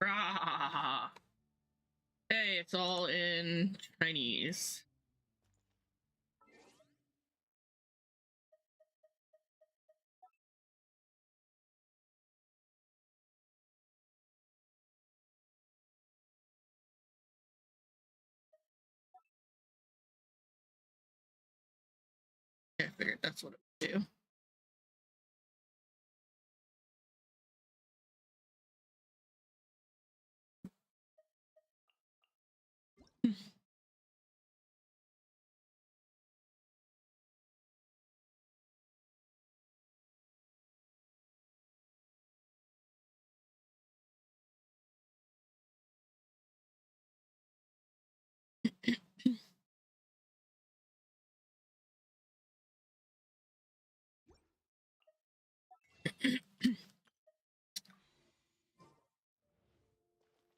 Rah! Hey, it's all in Chinese. I figured that's what it would do.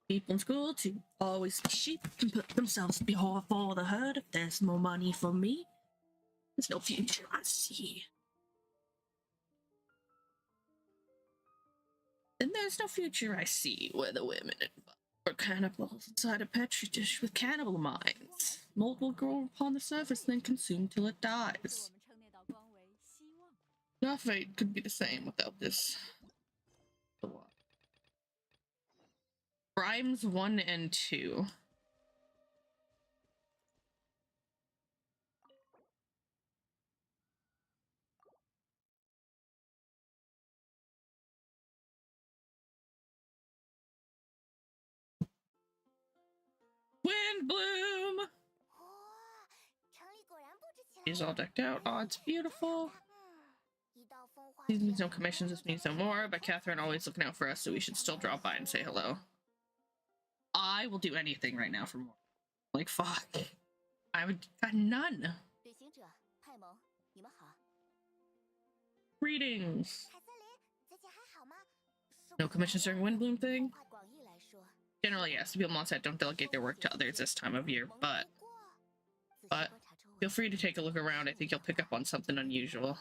People in school to always be sheep and put themselves before the herd. If there's more money for me, there's no future I see. And there's no future I see where the women are cannibals inside a petri dish with cannibal minds. Mold will grow upon the surface, then consume till it dies. Our fate could be the same without this. Rhymes 1 and 2. Windbloom! He's all decked out. Oh, it's beautiful. These means no commissions, this means no more, but Catherine always looking out for us, so we should still drop by and say hello. I will do anything right now for more. Like, fuck. I would got none. Greetings. No commissions during Windbloom thing? Generally, yes. People on Mondstadt don't delegate their work to others this time of year, but feel free to take a look around. I think you'll pick up on something unusual.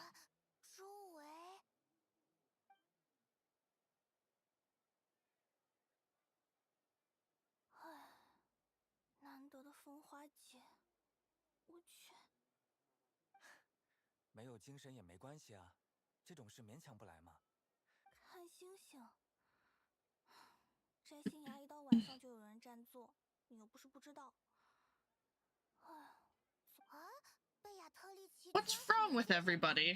What's wrong with everybody?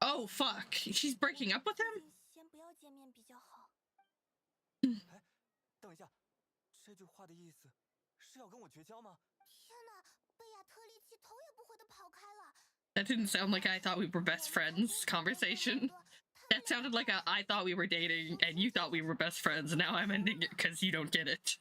Oh, fuck. She's breaking up with him? That didn't sound like I thought we were best friends conversation. That sounded like a I thought we were dating and you thought we were best friends. Now I'm ending it because you don't get it.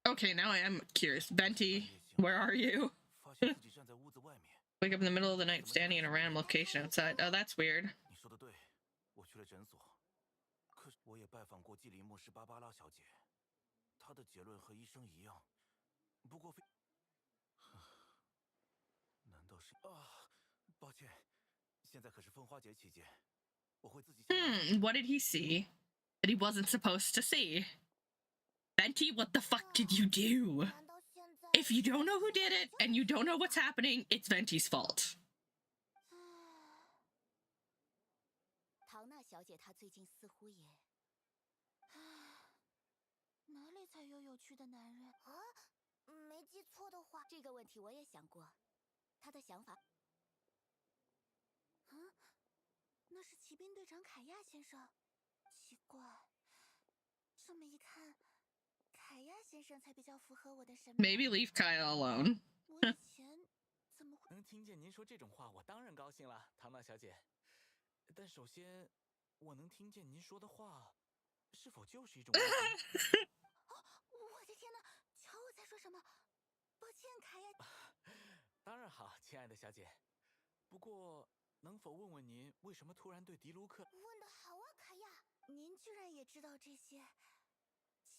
Okay, now I am curious. Venti, where are you? Wake up in the middle of the night standing in a random location outside. Oh, that's weird. What did he see that he wasn't supposed to see? Venti, what the fuck did you do? If you don't know who did it and you don't know what's happening, it's Venti's fault. Maybe leave Kyle alone. 听见您说这种话，我当然高兴了，唐娜小姐。但首先，我能听见您说的话，是否就是一种误解？我的天哪，瞧我在说什么！抱歉，凯亚。当然好，亲爱的小姐。不过，能否问问您为什么突然对迪卢克？问得好啊，凯亚，您居然也知道这些。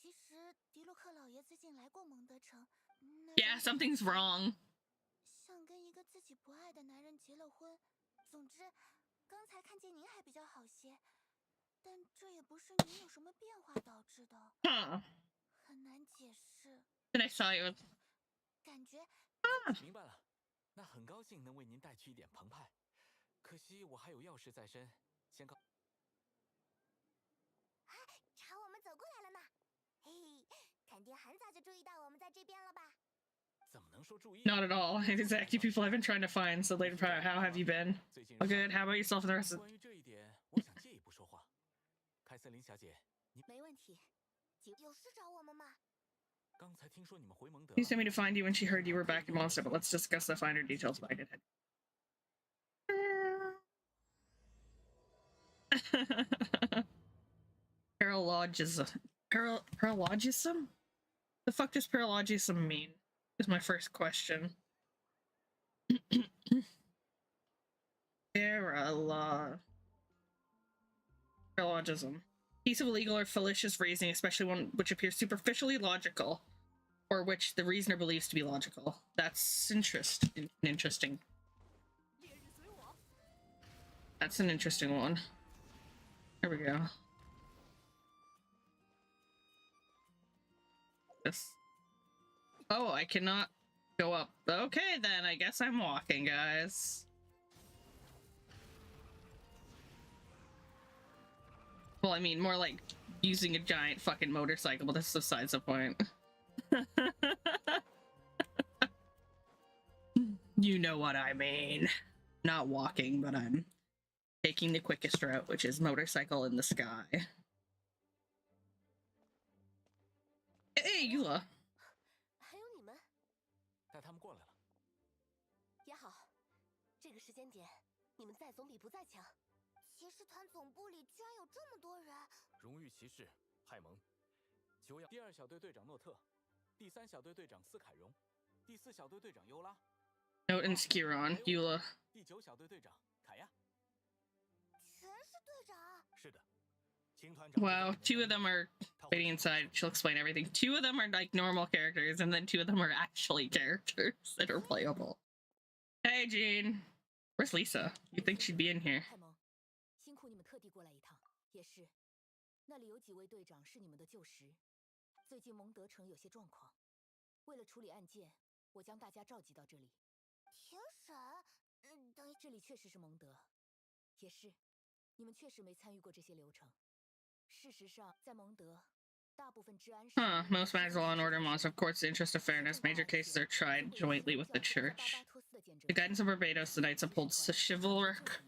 其实迪洛克老爷最近来过蒙德城。Yeah, something's wrong. 想跟一个自己不爱的男人结了婚。总之，刚才看见您还比较好些，但这也不是您有什么变化导致的。Huh. 很难解释。 Then I saw you. 感觉。明白了，那很高兴能为您带去一点澎湃。可惜我还有要事在身，先告。朝我们走过来了呢。嘿嘿，肯定很早就注意到我们在这边了吧？ 怎么能说注意？ Not at all. It's exactly people I've been trying to find. So later, how have you been? Oh, good. How about yourself and the rest of? 关于这一点，我想借一步说话。凯瑟琳小姐，你没问题。有事找我们吗？刚才听说你们回蒙德。 She sent me to find you when she heard you were back in Mondstadt, but let's discuss the finer details by it. Paralogism. Paralogism? The fuck does paralogism mean? Is my first question. Paralogism. Piece of illegal or fallacious reasoning, especially one which appears superficially logical, or which the reasoner believes to be logical. That's interesting. That's an interesting one. Here we go. This. Oh, I cannot go up. Okay, then I guess I'm walking, guys. Well, I mean, more like using a giant fucking motorcycle, but that's besides the point. You know what I mean. Not walking, but I'm taking the quickest route, which is motorcycle in the sky. Hey, Eula. 还有你们。带他们过来了。也好，这个时间点，你们在总比不在强。骑士团总部里居然有这么多人。荣誉骑士派蒙，久仰第2小队队长诺特，第3小队队长斯凯荣，第4小队队长尤拉。Note and Skiron, Eula. 第9小队队长凯亚。全是队长。是的。 Wow, 2 of them are waiting inside. She'll explain everything. 2 of them are like normal characters, and then 2 of them are actually characters that are playable. Hey, Jean. Where's Lisa? You'd think she'd be in here. 泰蒙，辛苦你们特地过来一趟。也是，那里有几位队长是你们的旧识。最近蒙德城有些状况，为了处理案件，我将大家召集到这里。庭审？等一，这里确实是蒙德，也是，你们确实没参与过这些流程。 事实上，在蒙德，大部分治安事。Most matters of law and order must, of course, the interest of fairness. Major cases are tried jointly with the church. The guidance of Barbados, the Knights uphold chivalric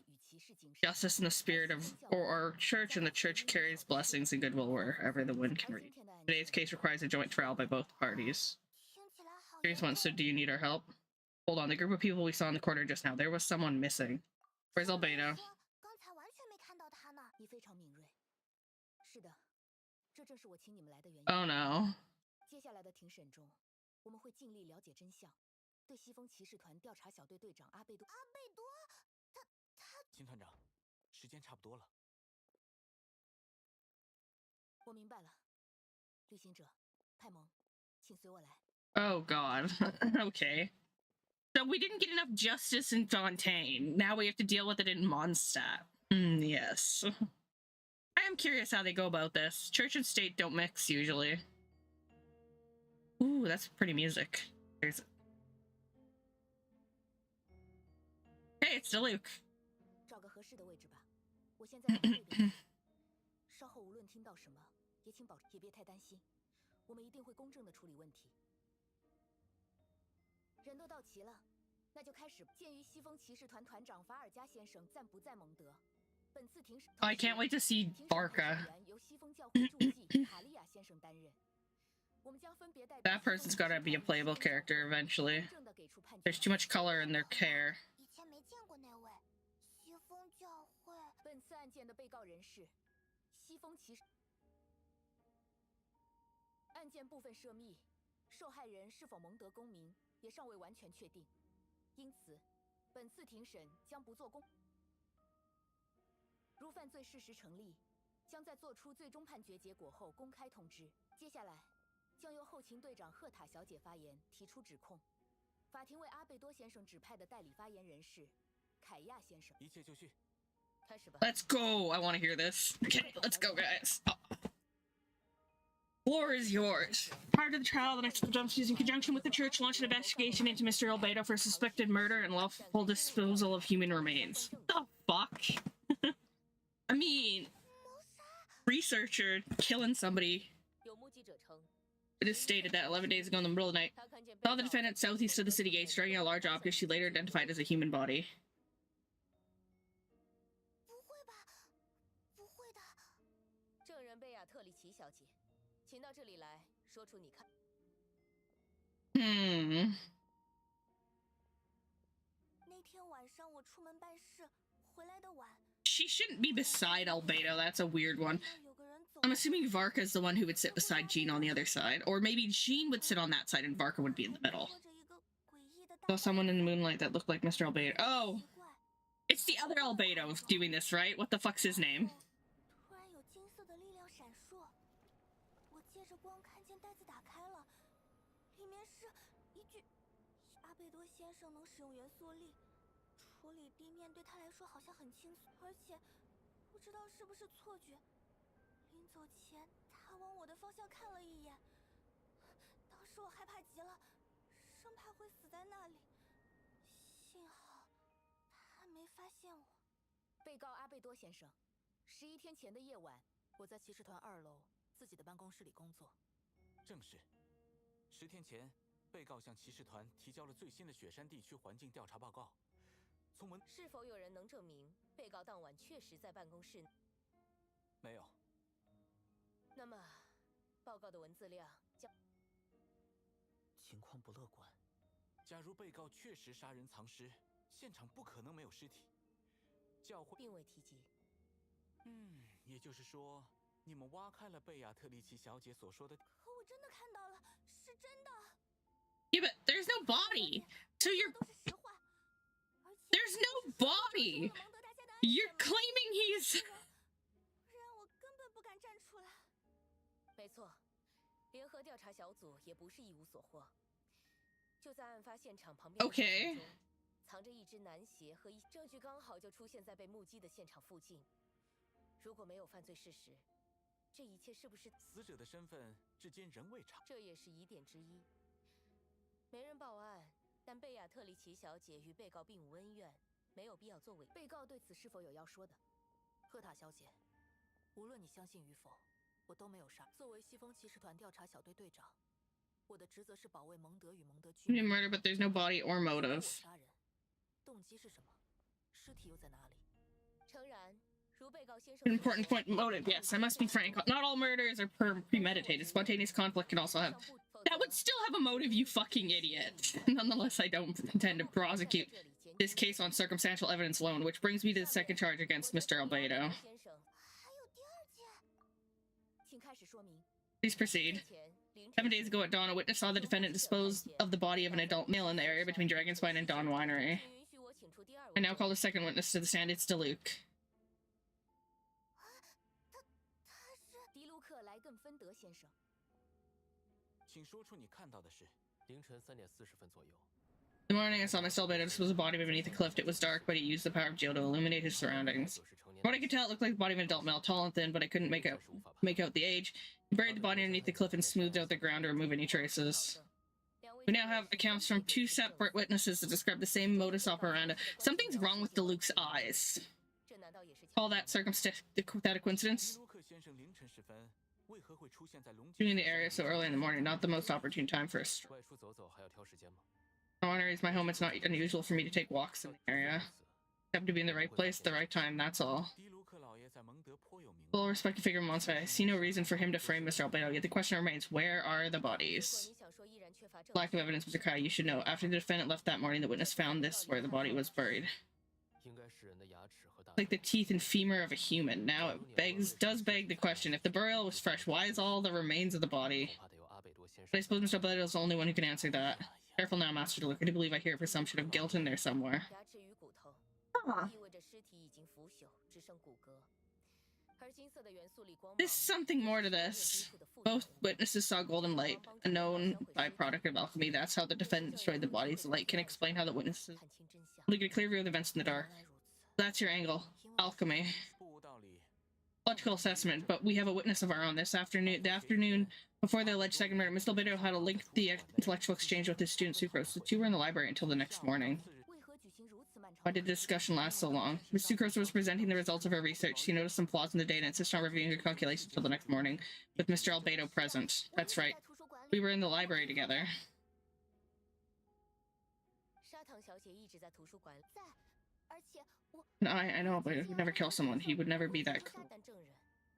justice in the spirit of our church, and the church carries blessings and goodwill wherever the wind can reach. Today's case requires a joint trial by both parties. Serious one, so do you need our help? Hold on, the group of people we saw in the corner just now, there was someone missing. Where's Albedo? 刚才完全没看到他呢。你非常敏锐。 是的，这正是我请你们来的原因。Oh no！ 接下来的庭审中，我们会尽力了解真相，对西风骑士团调查小队队长阿贝多。阿贝多，他。金团长，时间差不多了。我明白了，旅行者，派蒙，请随我来。Oh god. Okay. So we didn't get enough justice in Fontaine. Now we have to deal with it in Mondstadt. Yes. I am curious how they go about this. Church and state don't mix usually. Ooh, that's pretty music. There's. Hey, it's Luke. 找个合适的位置吧。我现在在这边。稍后无论听到什么，也请保持，也别太担心。我们一定会公正的处理问题。人都到齐了，那就开始。鉴于西风骑士团团长法尔加先生暂不在蒙德。 I can't wait to see Barca. That person's gotta be a playable character eventually. 看见。 There's too much color in their hair. 以前没见过那位西风教会。本次案件的被告人是西风骑士。案件部分涉密，受害人是否蒙德公民也尚未完全确定，因此，本次庭审将不做公。如犯罪事实成立，将在做出最终判决结果后公开通知。接下来，将由后勤队长赫塔小姐发言，提出指控。法庭为阿贝多先生指派的代理发言人是凯亚先生。一切就绪，开始吧。 Let's go! I want to hear this. Okay, let's go, guys. Floor is yours. Prior to the trial, the next judge, in conjunction with the church, launched an investigation into Mr. Albedo for suspected murder and lawful disposal of human remains. The fuck? I mean, researcher killing somebody. 有目击者称， It is stated that 11 days ago in the middle of the night, 他看见 saw the defendant southeast of the city gates dragging a large object she later identified as a human body. 不会吧？不会的。证人贝亚特里奇小姐，请到这里来说出你看。 那天晚上我出门办事，回来的晚。 She shouldn't be beside Albedo. That's a weird one. 有个人走。 I'm assuming Varka's the one who would sit beside Jean on the other side. Or maybe Jean would sit on that side and Varka would be in the middle. 拖着一个诡异的大 Saw someone in the moonlight that looked like Mr. Albedo. Oh, 奇怪。 it's the other Albedo doing this, right? What the fuck's his name? 突然有金色的力量闪烁，我借着光看见袋子打开了，里面是一具阿贝多先生能使用元素力，处理地面对他来说好像很轻松，而且不知道是不是错觉。临走前，他往我的方向看了一眼，当时我害怕极了，生怕会死在那里。幸好他没发现我。被告阿贝多先生，11天前的夜晚，我在骑士团2楼自己的办公室里工作。正是。10天前，被告向骑士团提交了最新的雪山地区环境调查报告。从文是否有人能证明被告当晚确实在办公室？没有。那么，报告的文字量将……情况不乐观。假如被告确实杀人藏尸，现场不可能没有尸体。教会并未提及。也就是说，你们挖开了贝亚特丽奇小姐所说的。可我真的看到了，是真的。 Yeah, but there's no body. So 都是实话，而且 there's no body. 蒙德大家的安 You're 全 claiming he's 让我根本不敢站出来。没错，联合调查小组也不是一无所获。就在案发现场旁边的 Okay 树丛中，藏着一只男鞋和证据，刚好就出现在被目击的现场附近。如果没有犯罪事实，这一切是不是死者的身份至今仍未查。这也是疑点之一。没人报案，但贝亚特里奇小姐与被告并无恩怨，没有必要作伪。被告对此是否有要说的？赫塔小姐，无论你相信与否，我都没有杀。作为西风骑士团调查小队队长，我的职责是保卫蒙德与蒙德居民。 murder, but there's no body or 我 motive. 杀人，动机是什么？尸体又在哪里？诚然，如被告先生 An important point, motive. Yes, I must be frank. Not all murders are premeditated. Spontaneous conflict can also have. That would still have a motive, you fucking idiot. Nonetheless, I don't intend to prosecute this case on circumstantial evidence alone, which brings me to the second charge against Mr. Albedo. 先生，还有第二件，请开始说明。 Please proceed. 7 days ago at dawn, a witness saw the defendant dispose of the body of an adult male in the area between Dragonspine and Dawn Winery. 请允许我请出第二位 I now call the second witness to the stand. It's DeLuke. 迪卢克莱根芬德先生。请说出你看到的事。凌晨3点40分左右， In the morning, I saw Mr. Albedo dispose of the body beneath a cliff. It was dark, but he used the power of Geo to illuminate his surroundings. 90成年 From what I could tell, it looked like the body of an adult male, tall and thin, but I couldn't make out the age. He buried the body underneath the cliff and smoothed out the ground to remove any traces. We now have accounts from 2 separate witnesses that describe the same modus operandi. Something's wrong with DeLuke's eyes. 这难道也是 Call that that a coincidence? 迪卢克先生凌晨时分为何会出现在龙 Being in the area so early in the morning, not the most opportune time for a stroll. 外出走走还要挑时间吗？ Winery is my home. It's not unusual for me to take walks in the area. Have to be in the right place at the right time, that's all. 迪卢克老爷在蒙德颇有名。 Well respected figure of Mondstadt, I see no reason for him to frame Mr. Albedo, yet the question remains, where are the 如果 bodies? 你想说依然缺乏证 Lack 据， of evidence, Mr. Kai, you should know. After the defendant left that morning, the witness found this where the body was buried. 应该是人的牙齿和大 Like the teeth and femur of a human. Now it does beg the question, if the burial was fresh, why is all the remains of the body? 恐怕得由阿贝多先 But I 生。 suppose Mr. Albedo is the only one who can answer that. Careful now, Master DeLuca. I do believe I hear a presumption of guilt in there somewhere. 牙齿与骨头， Ah. 意味着尸体已经腐朽，只剩骨骼。而金色的元素里光芒 There's something more to this. Both witnesses saw golden light, a known byproduct of alchemy. That's how the defendant destroyed the bodies. The light can explain how the witnesses 看清真相。 only get a clear view of the events in the dark. 原来如此， That's your angle. Alchemy. 不无道理。 Logical assessment, but we have a witness of our own. The afternoon before the alleged second murder, Mr. Albedo had a lengthy intellectual exchange with his student Sucrose. The two were in the library until the next morning. 为何举行如此漫长 Why did the discussion last so long? Ms. Sucrose was presenting the results of her research. She noticed some flaws in the data and insisted on reviewing her calculations until the next morning, with Mr. Albedo present. That's right. 在图书馆里 We were in the library together. 砂糖小姐一直在图书馆里。在，而且我 And I know, but he would never kill someone. He would never be that 杀 cruel. 但证人，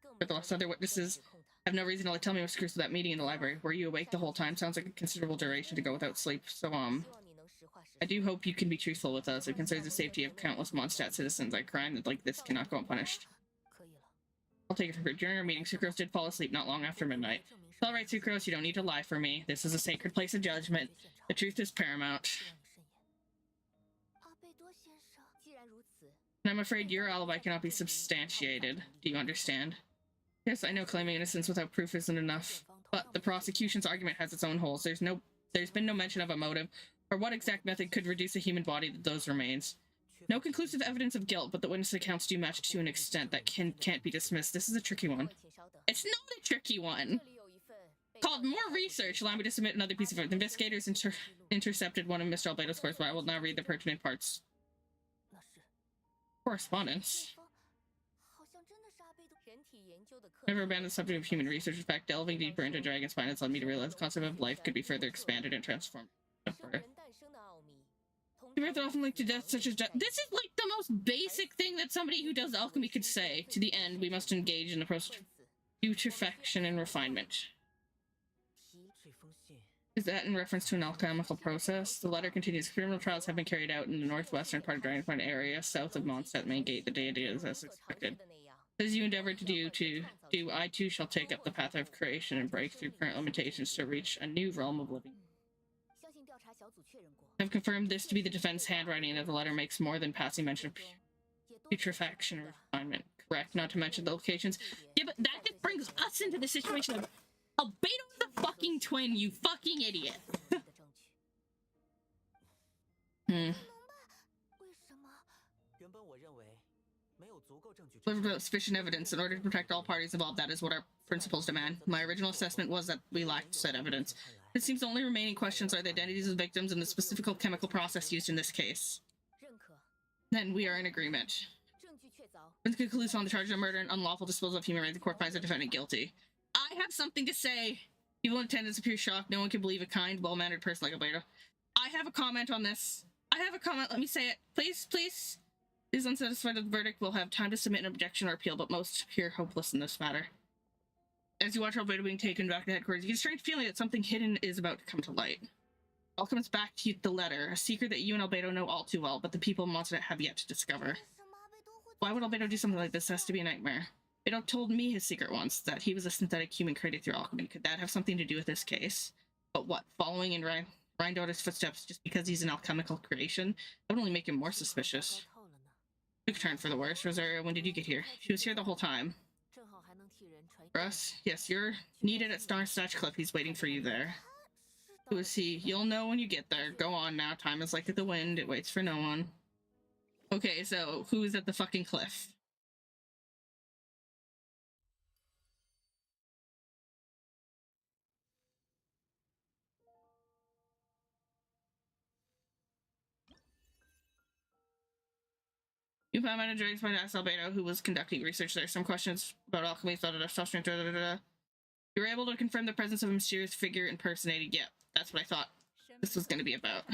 更 But the last other witnesses have no reason to tell me Mr. Cruz of that meeting in the library. Were you awake the whole time? Sounds like a considerable duration to go without sleep. So, 希望你能实话实 I 说。 do hope you can be truthful with us. It concerns the safety of countless Mondstadt citizens. A crime like this cannot go unpunished. 可以了。 I'll take it from her. During our meeting, Sucrose did fall asleep not long after midnight. It's all right, Sucrose. You don't need to lie for me. This is a sacred place of judgment. The truth is paramount. 希望你慎言。阿贝多先生， 既然如此， And I'm afraid your alibi cannot be substantiated. Do you understand? Yes, I know claiming innocence without proof isn't enough. But the prosecution's argument has its own holes. There's been no mention of a motive, or what exact method could reduce a human body to those remains. No conclusive evidence of guilt, but the witness accounts do match to an extent that can't be dismissed. This is a tricky 各 one. 位请稍等。 It's not a tricky one. 这里有一份被 Called 告 more research. Allow me to submit another piece of it. The investigators intercepted one of Mr. Albedo's course, but I will now read the pertinent parts. 那是 Correspondence. 对方好像真的是阿贝多。人体研究的课 Never abandoned the subject of human research. In fact, delving deeper into dragon spine has led me to realize the concept of life could be further expanded and transformed. 生人诞生的奥秘。通 Birth often linked to death, such as death. This is like the most basic thing that somebody who does alchemy could say. To the end, we must engage in the process of 此 putrefaction and refinement. 题这封信 Is that in reference to an alchemical process? The letter continues. Criminal trials have been carried out in the northwestern part of Dragonfire area, south of Mondstadt Main Gate. The deity is as 所尝试 expected. 的那样， As you endeavor to do, I too shall take up the path of creation and break through current limitations to reach a new realm of living. 相信调查小组确认过。 I've confirmed this to be the defense handwriting, and that the letter makes more than passing mention of 也都 putrefaction and refinement. Correct, not to mention the locations. Yeah, but that just brings us into the situation of Albedo's the fucking twin, you fucking idiot. 的证据。 Hmm. 为什么？原本我认为没有足够证据。 Without sufficient evidence, in order to protect all parties involved, that is what our principles demand. My original assessment was that we lacked said evidence. It seems the only remaining questions are the identities of the victims and the specific chemical process used in this case. 认可， Then we are in agreement. 证据确凿。 When the conclusion on the charge of murder and unlawful disposal of human rights, the court finds the defendant guilty. I have something to say. People in attendance appear shocked. No one can believe a kind, well-mannered person like Albedo. I have a comment on this. I have a comment. Let me say it. Please, please. Those unsatisfied with the verdict will have time to submit an objection or appeal, but most appear hopeless in this matter. As you watch Albedo being taken back to headquarters, you get a strange feeling that something hidden is about to come to light. All comes back to you, the letter, a secret that you and Albedo know all too well, but the people of Mondstadt have yet to discover. 为什么阿贝多会？ Why would Albedo do something like this? It has to be a nightmare. Albedo told me his secret once, that he was a synthetic human created through alchemy. Could that have something to do with this case? But what, following in Rhindaughter's footsteps just because he's an alchemical creation? That would only make him more 糟 suspicious. 透了呢， Took a turn for the worse. Rosario, when did you get here? She was here the whole time. 正好还能替人传。 Russ, yes, you're needed at Starstatch Cliff. He's waiting for you there. 是 Who 的。 is he? You'll know when you get there. Go on now. Time is like the wind. It waits for no one. Okay, so who's at the fucking cliff? You found manager by Albedo, who was conducting research there. Some questions about alchemy, You were able to confirm the presence of a mysterious figure impersonating. Yep, that's what I thought this was going to be about.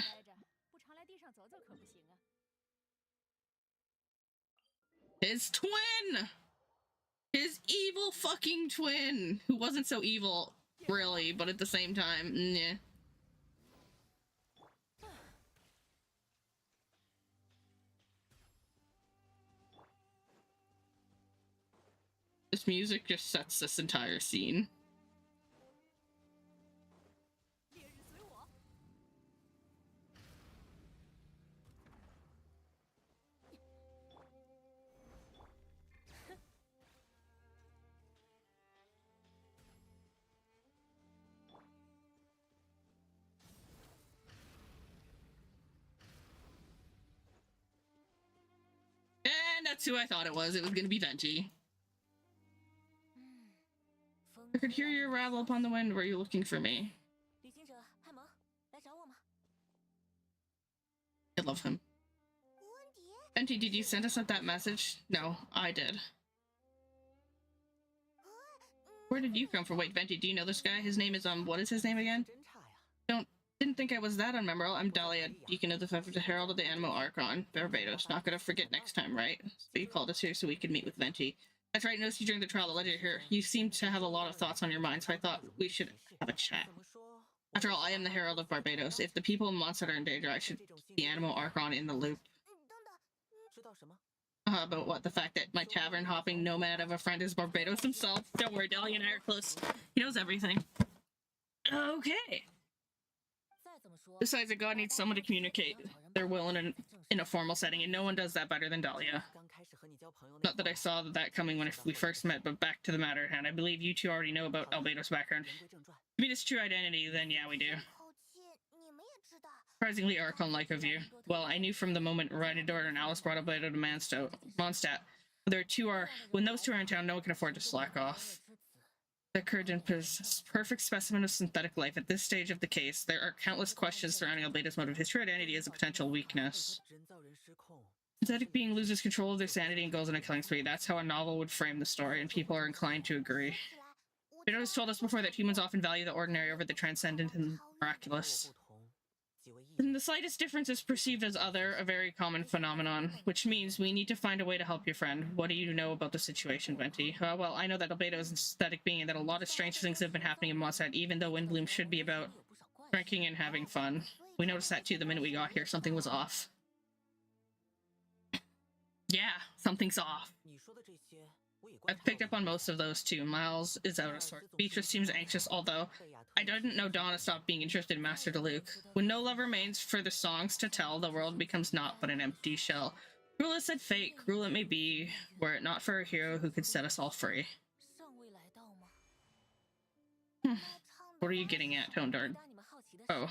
His twin! His evil fucking twin! Who wasn't so evil, really, but at the same time, yeah. This music just sets this entire scene. And that's who I thought it was. It was gonna be Venti. I could hear your rattle upon the wind. Were you looking for me? I love him. Venti, did you send us that message? No, I did. Where did you come from? Wait, Venti, do you know this guy? His name is, what is his name again? Didn't think I was that unmemorable. I'm Dahlia, Deacon of the Herald of the Animo Archon, Barbados. Not gonna forget next time, right? So you called us here so we could meet with Venti. That's right, noticed you during the trial, the ledger here. You seem to have a lot of thoughts on your mind, so I thought we should have a chat. After all, I am the Herald of Barbados. If the people of Mondstadt are in danger, I should keep the Animo Archon in the loop. But what? The fact that my tavern hopping nomad of a friend is Barbados himself? Don't worry, Dahlia and I are close. He knows everything. Okay. Besides, a god needs someone to communicate their will in a formal setting, and no one does that better than Dahlia. Not that I saw that coming when we first met, but back to the matter at hand. I believe you two already know about Albedo's background. To meet his true identity, then yeah, we do. Surprisingly Archon-like of you. Well, I knew from the moment Rhydor and Alice brought Albedo to Mondstadt. When those two are in town, no one can afford to slack off. The Kurgan is a perfect specimen of synthetic life. At this stage of the case, there are countless questions surrounding Albedo's motive. His true identity is a potential weakness. Synthetic being loses control of their sanity and goes on a killing spree. That's how a novel would frame the story, and people are inclined to agree. Albedo has told us before that humans often value the ordinary over the transcendent and miraculous. And the slightest difference is perceived as other, a very common phenomenon, which means we need to find a way to help your friend. What do you know about the situation, Venti? Well, I know that Albedo is an synthetic being and that a lot of strange things have been happening in Mondstadt, even though Windbloom should be about drinking and having fun. We noticed that too the minute we got here. Something was off. Yeah, something's off. I've picked up on most of those too. Miles is out of sorts. Beatrice seems anxious, although I didn't know Donna stopped being interested in Master DeLuke. When no love remains for the songs to tell, the world becomes naught but an empty shell. Cruel as said fate, cruel it may be, were it not for a hero who could set us all free. What are you getting at, Tone Dart? Oh.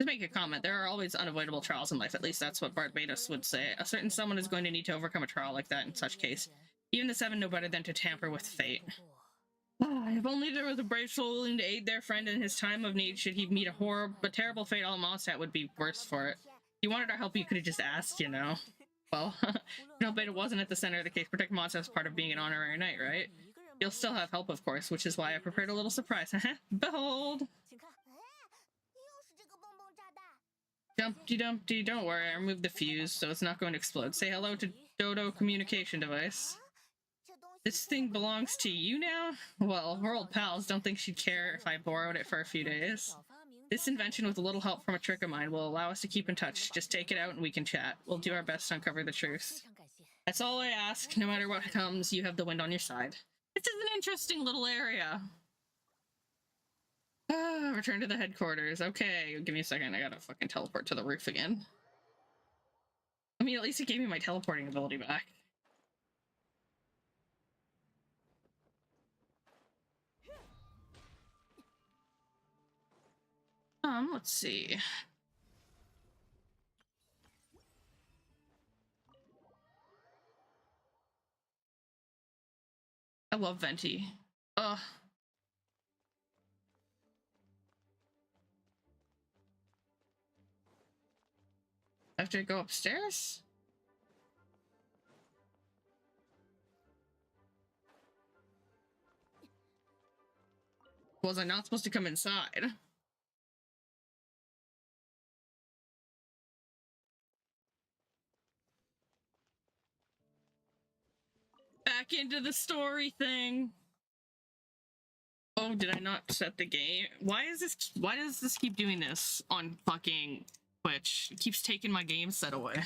To make a comment, there are always unavoidable trials in life. At least that's what Barbados would say. A certain someone is going to need to overcome a trial like that in such case. Even the Seven know better than to tamper with fate. If only there was a brave soul willing to aid their friend in his time of need, should he meet a terrible fate, all Mondstadt would be worse for it. If you wanted our help, you could have just asked, you know. Well, Beta wasn't at the center of the case. Protect Mondstadt is part of being an honorary knight, right? You'll still have help, of course, which is why I prepared a little surprise. Behold! Dumpty Dumpty, don't worry, I removed the fuse, so it's not going to explode. Say hello to Dodo communication device. This thing belongs to you now? Well, we're old pals, don't think she'd care if I borrowed it for a few days. This invention, with a little help from a trick of mine, will allow us to keep in touch. Just take it out and we can chat. We'll do our best to uncover the truth. That's all I ask. No matter what comes, you have the wind on your side. This is an interesting little area. Return to the headquarters. Okay, give me a second. I gotta fucking teleport to the roof again. I mean, at least it gave me my teleporting ability back. Let's see. I love Venti. Ugh. I have to go upstairs? Was I not supposed to come inside? back into the story thing. Oh, did I not set the game? Why does this keep doing this on fucking Twitch? It keeps taking my game set away.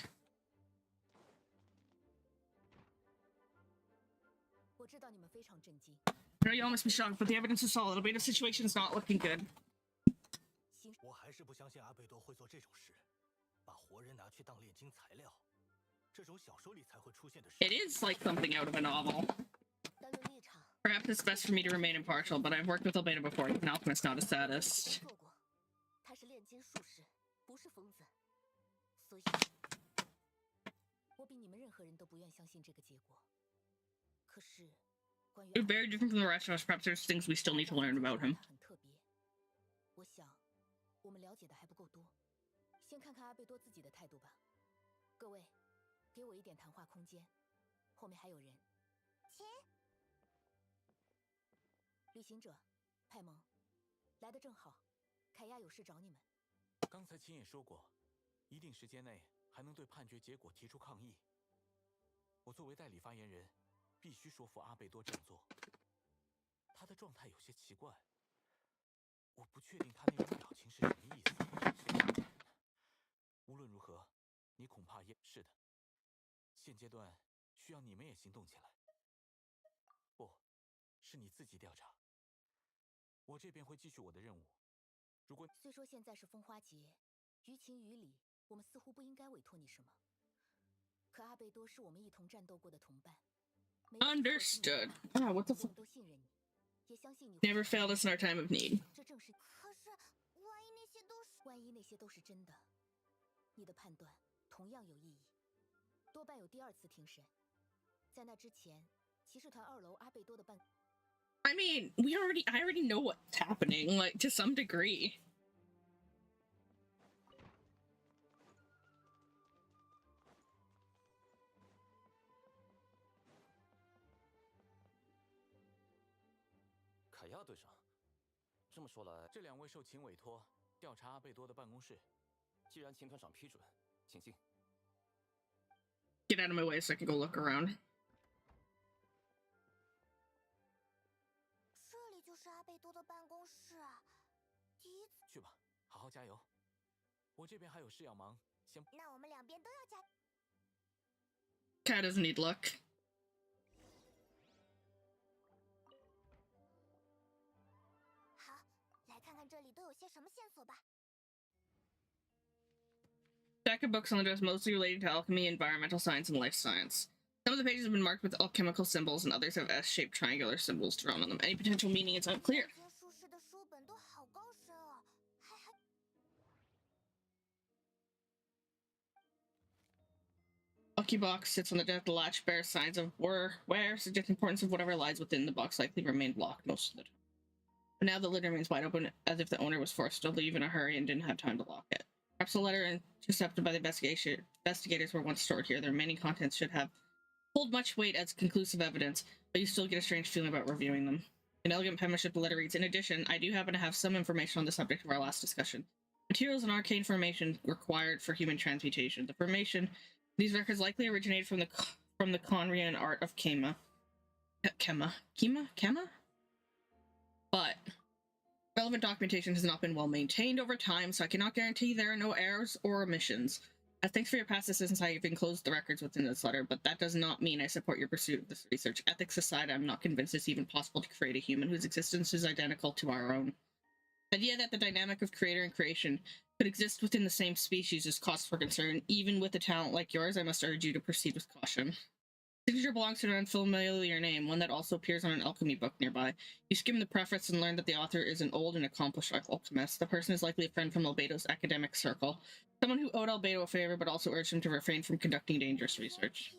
I know y'all must be shocked, but the evidence is solid. The beta situation is not looking good. It is like something out of a novel. Perhaps it's best for me to remain impartial, but I've worked with Albedo before. He's an alchemist, not a sadist. He's very different from the rest of us. Perhaps there's things we still need to learn about him. Understood. Oh, what the fuck? Never failed us in our time of need. I mean, I already know what's happening, like, to some degree. Get out of my way so I can go look around. Cat doesn't need luck. Stack of books on the desk mostly related to alchemy, environmental science, and life science. Some of the pages have been marked with alchemical symbols, and others have S-shaped triangular symbols drawn on them. Any potential meaning is unclear. Lucky box sits on the desk. The latch bears signs of where, suggesting the importance of whatever lies within the box likely remained locked most of the time. But now the lid remains wide open, as if the owner was forced to leave in a hurry and didn't have time to lock it. Perhaps the letter intercepted by the investigators were once stored here. The remaining contents should hold much weight as conclusive evidence, but you still get a strange feeling about reviewing them. An elegant penmanship, the letter reads, "In addition, I do happen to have some information on the subject of our last discussion. Materials and arcane formation required for human transmutation. The formation, these records likely originated from the Conrian art of Kema. But relevant documentation has not been well maintained over time, so I cannot guarantee there are no errors or omissions. As thanks for your past assistance, I have enclosed the records within this letter, but that does not mean I support your pursuit of this research. Ethics aside, I'm not convinced it's even possible to create a human whose existence is identical to our own. The idea that the dynamic of creator and creation could exist within the same species is cause for concern. Even with a talent like yours, I must urge you to proceed with caution. The signature belongs to an unfamiliar name, one that also appears on an alchemy book nearby. You skim the preface and learn that the author is an old and accomplished alchemist. The person is likely a friend from Albedo's academic circle, someone who owed Albedo a favor but also urged him to refrain from conducting dangerous research.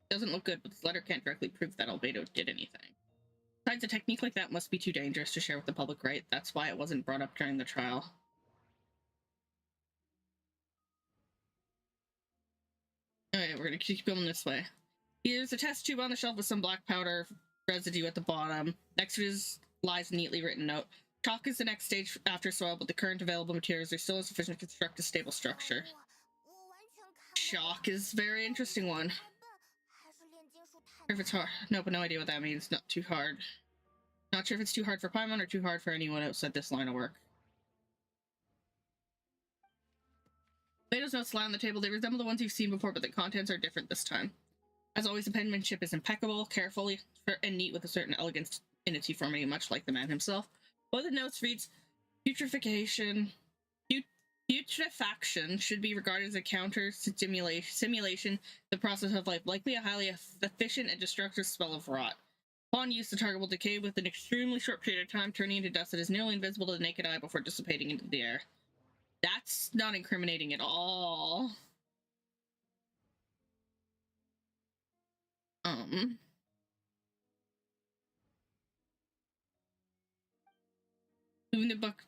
Doesn't look good, but this letter can't directly prove that Albedo did anything. Besides, a technique like that must be too dangerous to share with the public, right? That's why it wasn't brought up during the trial. Alright, we're gonna keep going this way. Here's a test tube on the shelf with some black powder residue at the bottom. Next to it lies a neatly written note. Chalk is the next stage after soil, but the current available materials are still insufficient to construct a stable structure. shock is a very interesting one. If it's hard. Nope, no idea what that means. Not too hard. Not sure if it's too hard for Paimon or too hard for anyone outside this line of work. Plato's notes lie on the table. They resemble the ones you've seen before, but the contents are different this time. As always, the penmanship is impeccable, carefully, and neat with a certain elegance in its uniformity, much like the man himself. One of the notes reads, Putrefaction should be regarded as a counter-simulation, the process of life, likely a highly efficient and destructive spell of rot. Upon use, the target will decay with an extremely short period of time, turning into dust that is nearly invisible to the naked eye before dissipating into the air. That's not incriminating at all. Moving the book,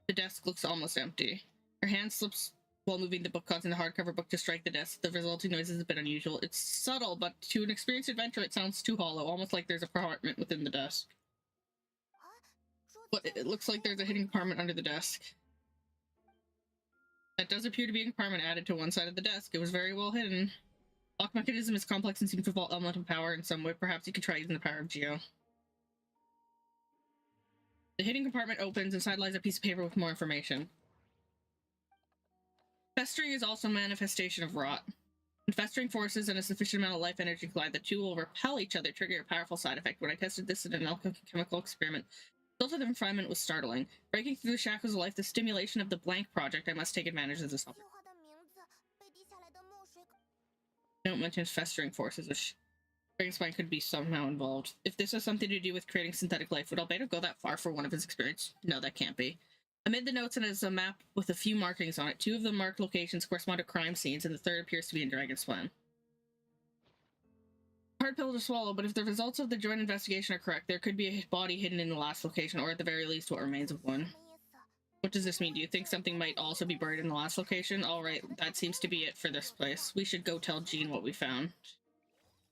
the desk looks almost empty. Her hand slips while moving the book, causing the hardcover book to strike the desk. The resulting noise is a bit unusual. It's subtle, but to an experienced adventurer, it sounds too hollow, almost like there's a compartment within the desk. But it looks like there's a hidden compartment under the desk. That does appear to be a compartment added to one side of the desk. It was very well hidden. Lock mechanism is complex and seems to involve elemental power in some way. Perhaps you could try using the power of Geo. The hidden compartment opens. Inside lies a piece of paper with more information. Festering is also a manifestation of rot. When festering forces and a sufficient amount of life energy collide, the two will repel each other, triggering a powerful side effect. When I tested this in an alchemical experiment, the result of the refinement was startling. Breaking through the shackles of life, the stimulation of the blank project, I must take advantage of this opportunity. Don't mention festering forces, which Spine could be somehow involved. If this has something to do with creating synthetic life, would Albedo go that far for one of his experience? No, that can't be. Amid the notes is a map with a few markings on it. Two of the marked locations correspond to crime scenes, and the third appears to be in Dragon's Plan. Hard pill to swallow, but if the results of the joint investigation are correct, there could be a body hidden in the last location, or at the very least what remains of one. What does this mean? Do you think something might also be buried in the last location? Alright, that seems to be it for this place. We should go tell Jean what we found.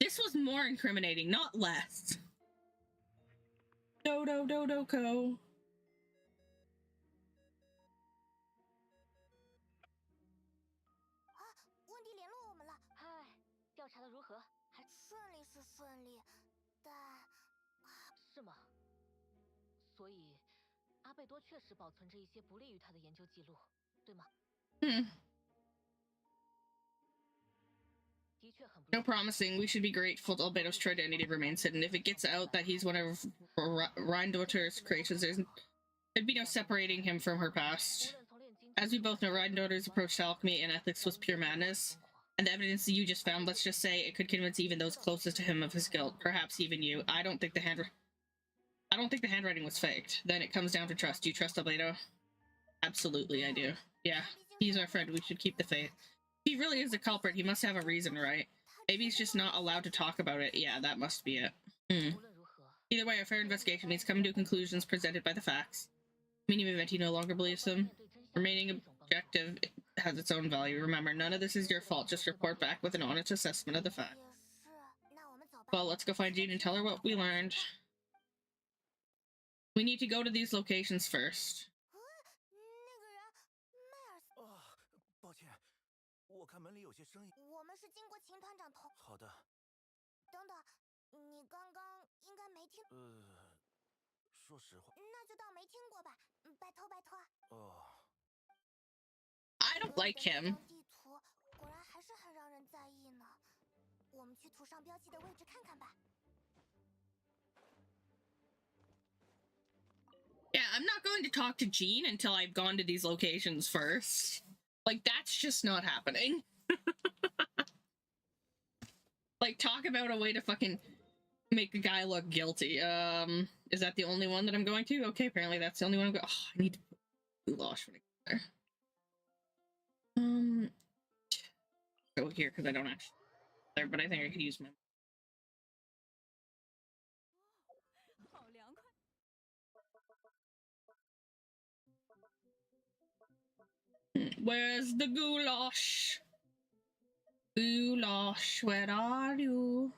This was more incriminating, not less. Dodo-dodo-ko. No promising. We should be grateful Albedo's identity remains hidden. If it gets out that he's one of Rhindaughter's creations, there'd be no separating him from her past. As we both know, Rhindaughter's approach to alchemy and ethics was pure madness. And the evidence that you just found, let's just say, it could convince even those closest to him of his guilt. Perhaps even you. I don't think the handwriting was faked. Then it comes down to trust. Do you trust Albedo? Absolutely, I do. Yeah, he's our friend. We should keep the faith. If he really is a culprit, he must have a reason, right? Maybe he's just not allowed to talk about it. Yeah, that must be it. Either way, a fair investigation means coming to conclusions presented by the facts. Meaning of event, he no longer believes them. Remaining objective has its own value. Remember, none of this is your fault. Just report back with an honest assessment of the fact. Well, let's go find Jean and tell her what we learned. We need to go to these locations first. 抱歉，我看门里有些声音。我们是经过秦团长同。好的。等等，你刚刚应该没听。说实话。那就当没听过吧，拜托拜托。哦。I don't like him. 地图果然还是很让人在意呢。我们去图上标记的位置看看吧。 Yeah, I'm not going to talk to Jean until I've gone to these locations first. Like, that's just not happening. Like, talk about a way to fucking make a guy look guilty. Is that the only one that I'm going to? Okay, apparently that's the only one I'm going. Oh, I need to put goulash when I get there. Go here because I don't actually there, but I think I could use my. Where's the goulash? Goulash, where are you?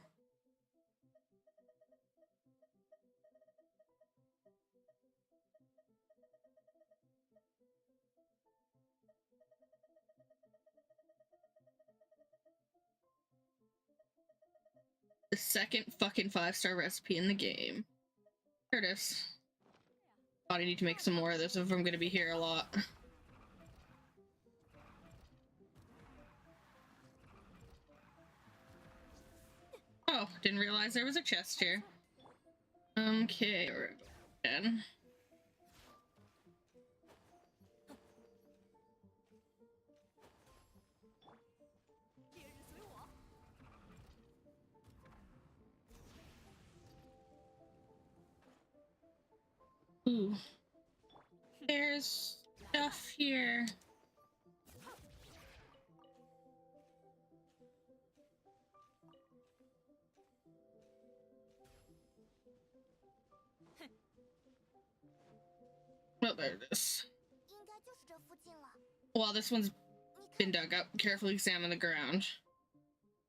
the second fucking 5-star recipe in the game. There it is. Thought I need to make some more of this if I'm gonna be here a lot. Oh, didn't realize there was a chest here. Okay, we're again. Ooh. There's stuff here. Oh, there it is. While this one's been dug up, carefully examine the ground.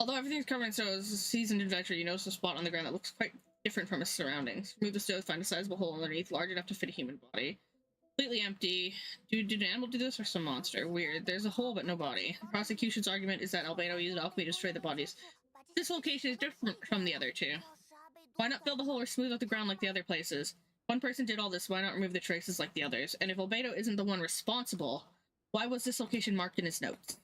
Although everything's covered in snow, as a seasoned adventurer, you notice a spot on the ground that looks quite different from its surroundings. Remove the snow, find a sizable hole underneath, large enough to fit a human body. Completely empty. Did an animal do this or some monster? Weird. There's a hole but no body. The prosecution's argument is that Albedo used alchemy to destroy the bodies. This location is different from the other two. Why not fill the hole or smooth out the ground like the other places? One person did all this, why not remove the traces like the others? And if Albedo isn't the one responsible, why was this location marked in his notes?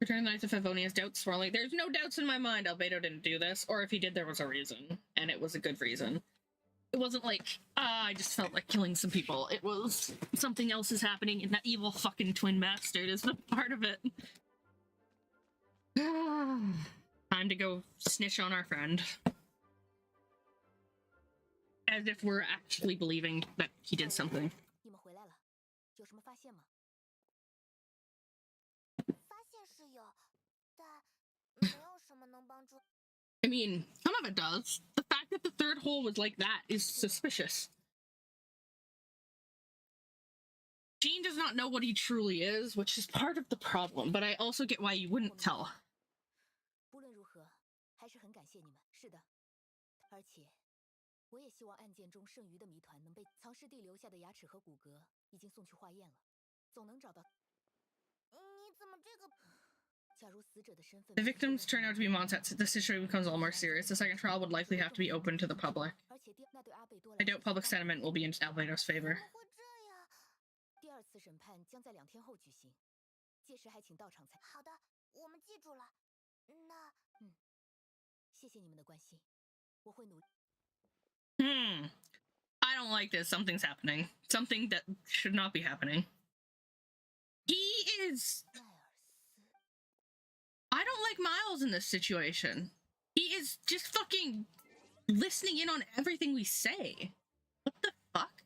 Return the Knights of Favonia's doubts swirling. There's no doubts in my mind Albedo didn't do this, or if he did, there was a reason, and it was a good reason. It wasn't like, I just felt like killing some people. It was something else is happening, and that evil fucking twin bastard is the part of it. Time to go snitch on our friend. As if we're actually believing that he did something. I mean, some of it does. The fact that the third hole was like that is suspicious. Jean does not know what he truly is, which is part of the problem, but I also get why you wouldn't tell. The victims turn out to be Mondstadt. The situation becomes all more serious. The second trial would likely have to be open to the public. I doubt public sentiment will be in Albedo's favor. I don't like this. Something's happening. Something that should not be happening. He is... I don't like Miles in this situation. He is just fucking listening in on everything we say. What the fuck?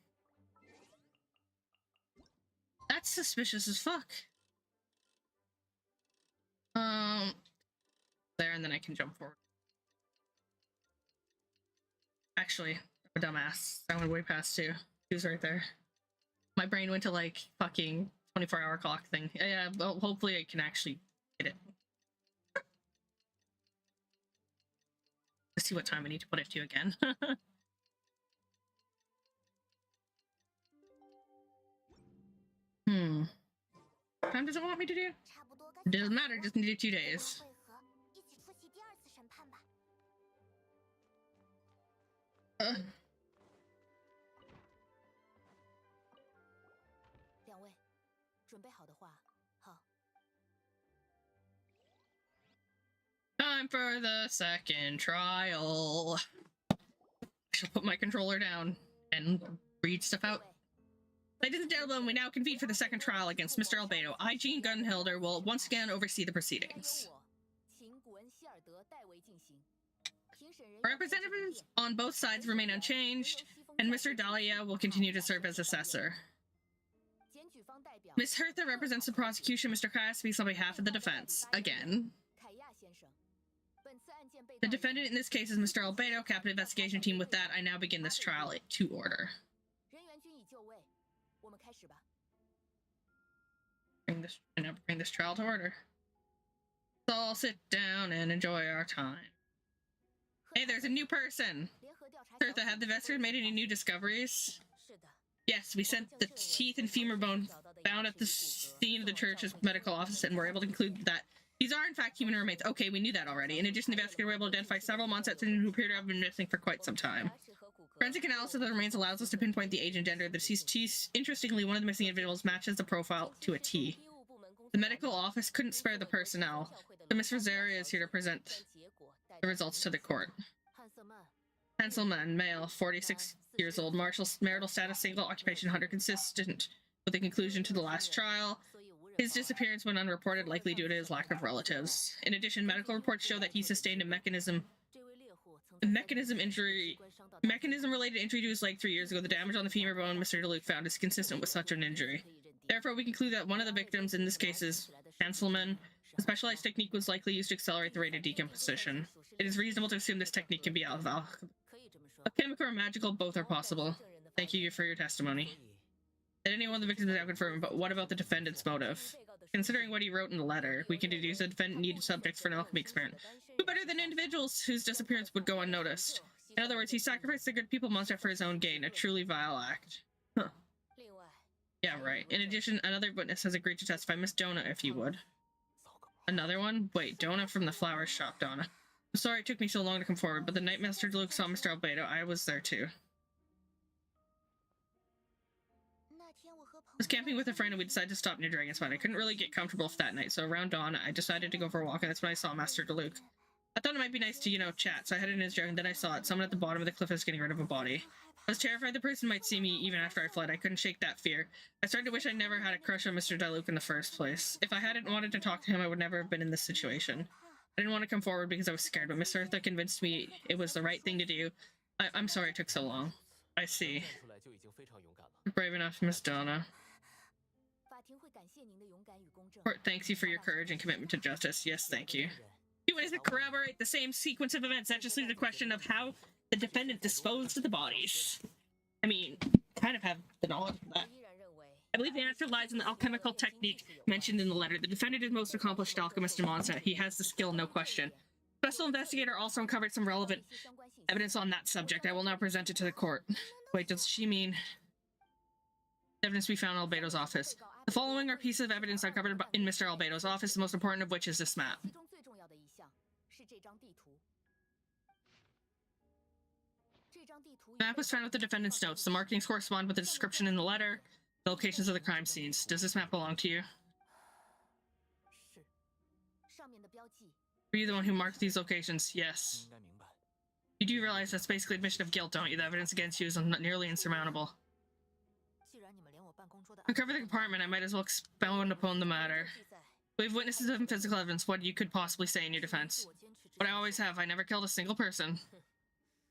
That's suspicious as fuck. There, and then I can jump forward. Actually, I'm a dumbass. I went way past two. He was right there. My brain went to like fucking 24-hour clock thing. Yeah, well, hopefully I can actually get it. Let's see what time I need to put it to again. What time does it want me to do? It doesn't matter, just need it 2 days. Time for the second trial. I shall put my controller down and read stuff out. Ladies and gentlemen, we now convene for the second trial against Mr. Albedo. I, Jean Gunhilder, will once again oversee the proceedings. Representatives on both sides remain unchanged, and Mr. Dahlia will continue to serve as assessor. Ms. Hertha represents the prosecution. Mr. Kaya speaks on behalf of the defense. Again. The defendant in this case is Mr. Albedo, Captain Investigation Team. With that, I now begin this trial to order. Bring this trial to order. Let's all sit down and enjoy our time. Hey, there's a new person! Hertha, have the Vesters made any new discoveries? Yes, we sent the teeth and femur bone found at the scene of the church's medical office and were able to conclude that These are, in fact, human roommates. Okay, we knew that already. In addition, the investigator were able to identify several Mondstadt citizens who appear to have been missing for quite some time. Forensic analysis of the remains allows us to pinpoint the age and gender of the deceased. Interestingly, one of the missing individuals matches the profile to a T. The medical office couldn't spare the personnel, so Miss Rosaria is here to present the results to the court. Hanselman, male, 46 years old, marital status, single, occupation, hunter, consistent with the conclusion to the last trial. His disappearance went unreported, likely due to his lack of relatives. In addition, medical reports show that he sustained a mechanism-related injury to his leg 3 years ago. The damage on the femur bone Mr. DeLuke found is consistent with such an injury. Therefore, we conclude that one of the victims, in this case, is Hanselman. A specialized technique was likely used to accelerate the rate of decomposition. It is reasonable to assume this technique can be alchemical or magical, both are possible. Thank you for your testimony. That any one of the victims is now confirmed, but what about the defendant's motive? Considering what he wrote in the letter, we can deduce the defendant needed subjects for an alchemy experiment. Who better than individuals whose disappearance would go unnoticed? In other words, he sacrificed the good people Mondstadt for his own gain, a truly vile act. Huh. Yeah, right. In addition, another witness has agreed to testify. Miss Donna, if you would. Another one? Wait, Donna from the flower shop, Donna. I'm sorry it took me so long to come forward, but the night Master DeLuke saw Mr. Albedo, I was there too. I was camping with a friend and we decided to stop near Dragonspine. I couldn't really get comfortable for that night, so around dawn, I decided to go for a walk, and that's when I saw Master DeLuke. I thought it might be nice to, chat, so I headed in his direction, and then I saw it. Someone at the bottom of the cliff was getting rid of a body. I was terrified the person might see me even after I fled. I couldn't shake that fear. I started to wish I never had a crush on Mr. DeLuke in the first place. If I hadn't wanted to talk to him, I would never have been in this situation. I didn't want to come forward because I was scared, but Miss Eartha convinced me it was the right thing to do. I'm sorry it took so long. I see. Brave enough, Miss Donna. Court thanks you for your courage and commitment to justice. Yes, thank you. You ways to corroborate the same sequence of events. That just leaves the question of how the defendant disposed of the bodies. I mean, kind of have the knowledge of that. I believe the answer lies in the alchemical technique mentioned in the letter. The defendant is most accomplished alchemist in Mondstadt. He has the skill, no question. Special investigator also uncovered some relevant evidence on that subject. I will now present it to the court. Wait, does she mean evidence we found in Albedo's office? The following are pieces of evidence uncovered in Mr. Albedo's office, the most important of which is this map. The map was found with the defendant's notes. The markings correspond with the description in the letter, the locations of the crime scenes. Does this map belong to you? Were you the one who marked these locations? Yes. You do realize that's basically admission of guilt, don't you? The evidence against you is nearly insurmountable. Uncover the compartment, I might as well expound upon the matter. We have witnesses and physical evidence. What you could possibly say in your defense? What I always have, I never killed a single person.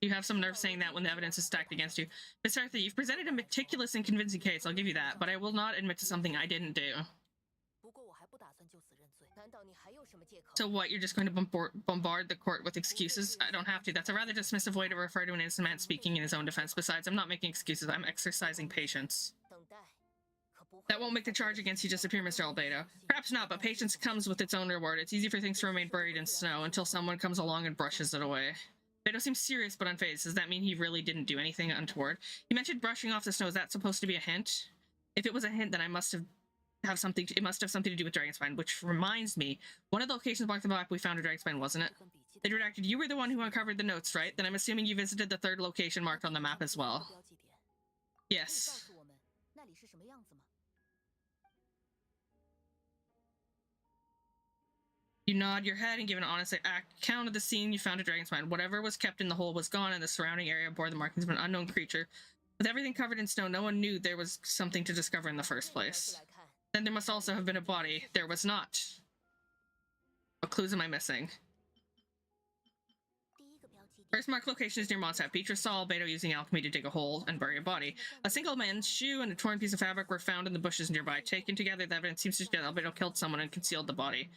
You have some nerve saying that when the evidence is stacked against you. Miss Arthur, you've presented a meticulous and convincing case, I'll give you that, but I will not admit to something I didn't do. So what, you're just going to bombard the court with excuses? I don't have to. That's a rather dismissive way to refer to an innocent man speaking in his own defense. Besides, I'm not making excuses, I'm exercising patience. That won't make the charge against you disappear, Mr. Albedo. Perhaps not, but patience comes with its own reward. It's easy for things to remain buried in snow until someone comes along and brushes it away. Albedo seems serious but unfazed. Does that mean he really didn't do anything untoward? He mentioned brushing off the snow. Is that supposed to be a hint? If it was a hint, then it must have something to do with Dragonspine, which reminds me, one of the locations marked on the map we found in Dragonspine, wasn't it? They redacted, you were the one who uncovered the notes, right? Then I'm assuming you visited the third location marked on the map as well. Yes. You nod your head and give an honest account of the scene you found at Dragonspine. Whatever was kept in the hole was gone, and the surrounding area bore the markings of an unknown creature. With everything covered in snow, no one knew there was something to discover in the first place. Then there must also have been a body. There was not. What clues am I missing? First marked location is near Mondstadt. Beatrice saw Albedo using alchemy to dig a hole and bury a body. A single man's shoe and a torn piece of fabric were found in the bushes nearby. Taken together, the evidence seems to suggest Albedo killed someone and concealed the body.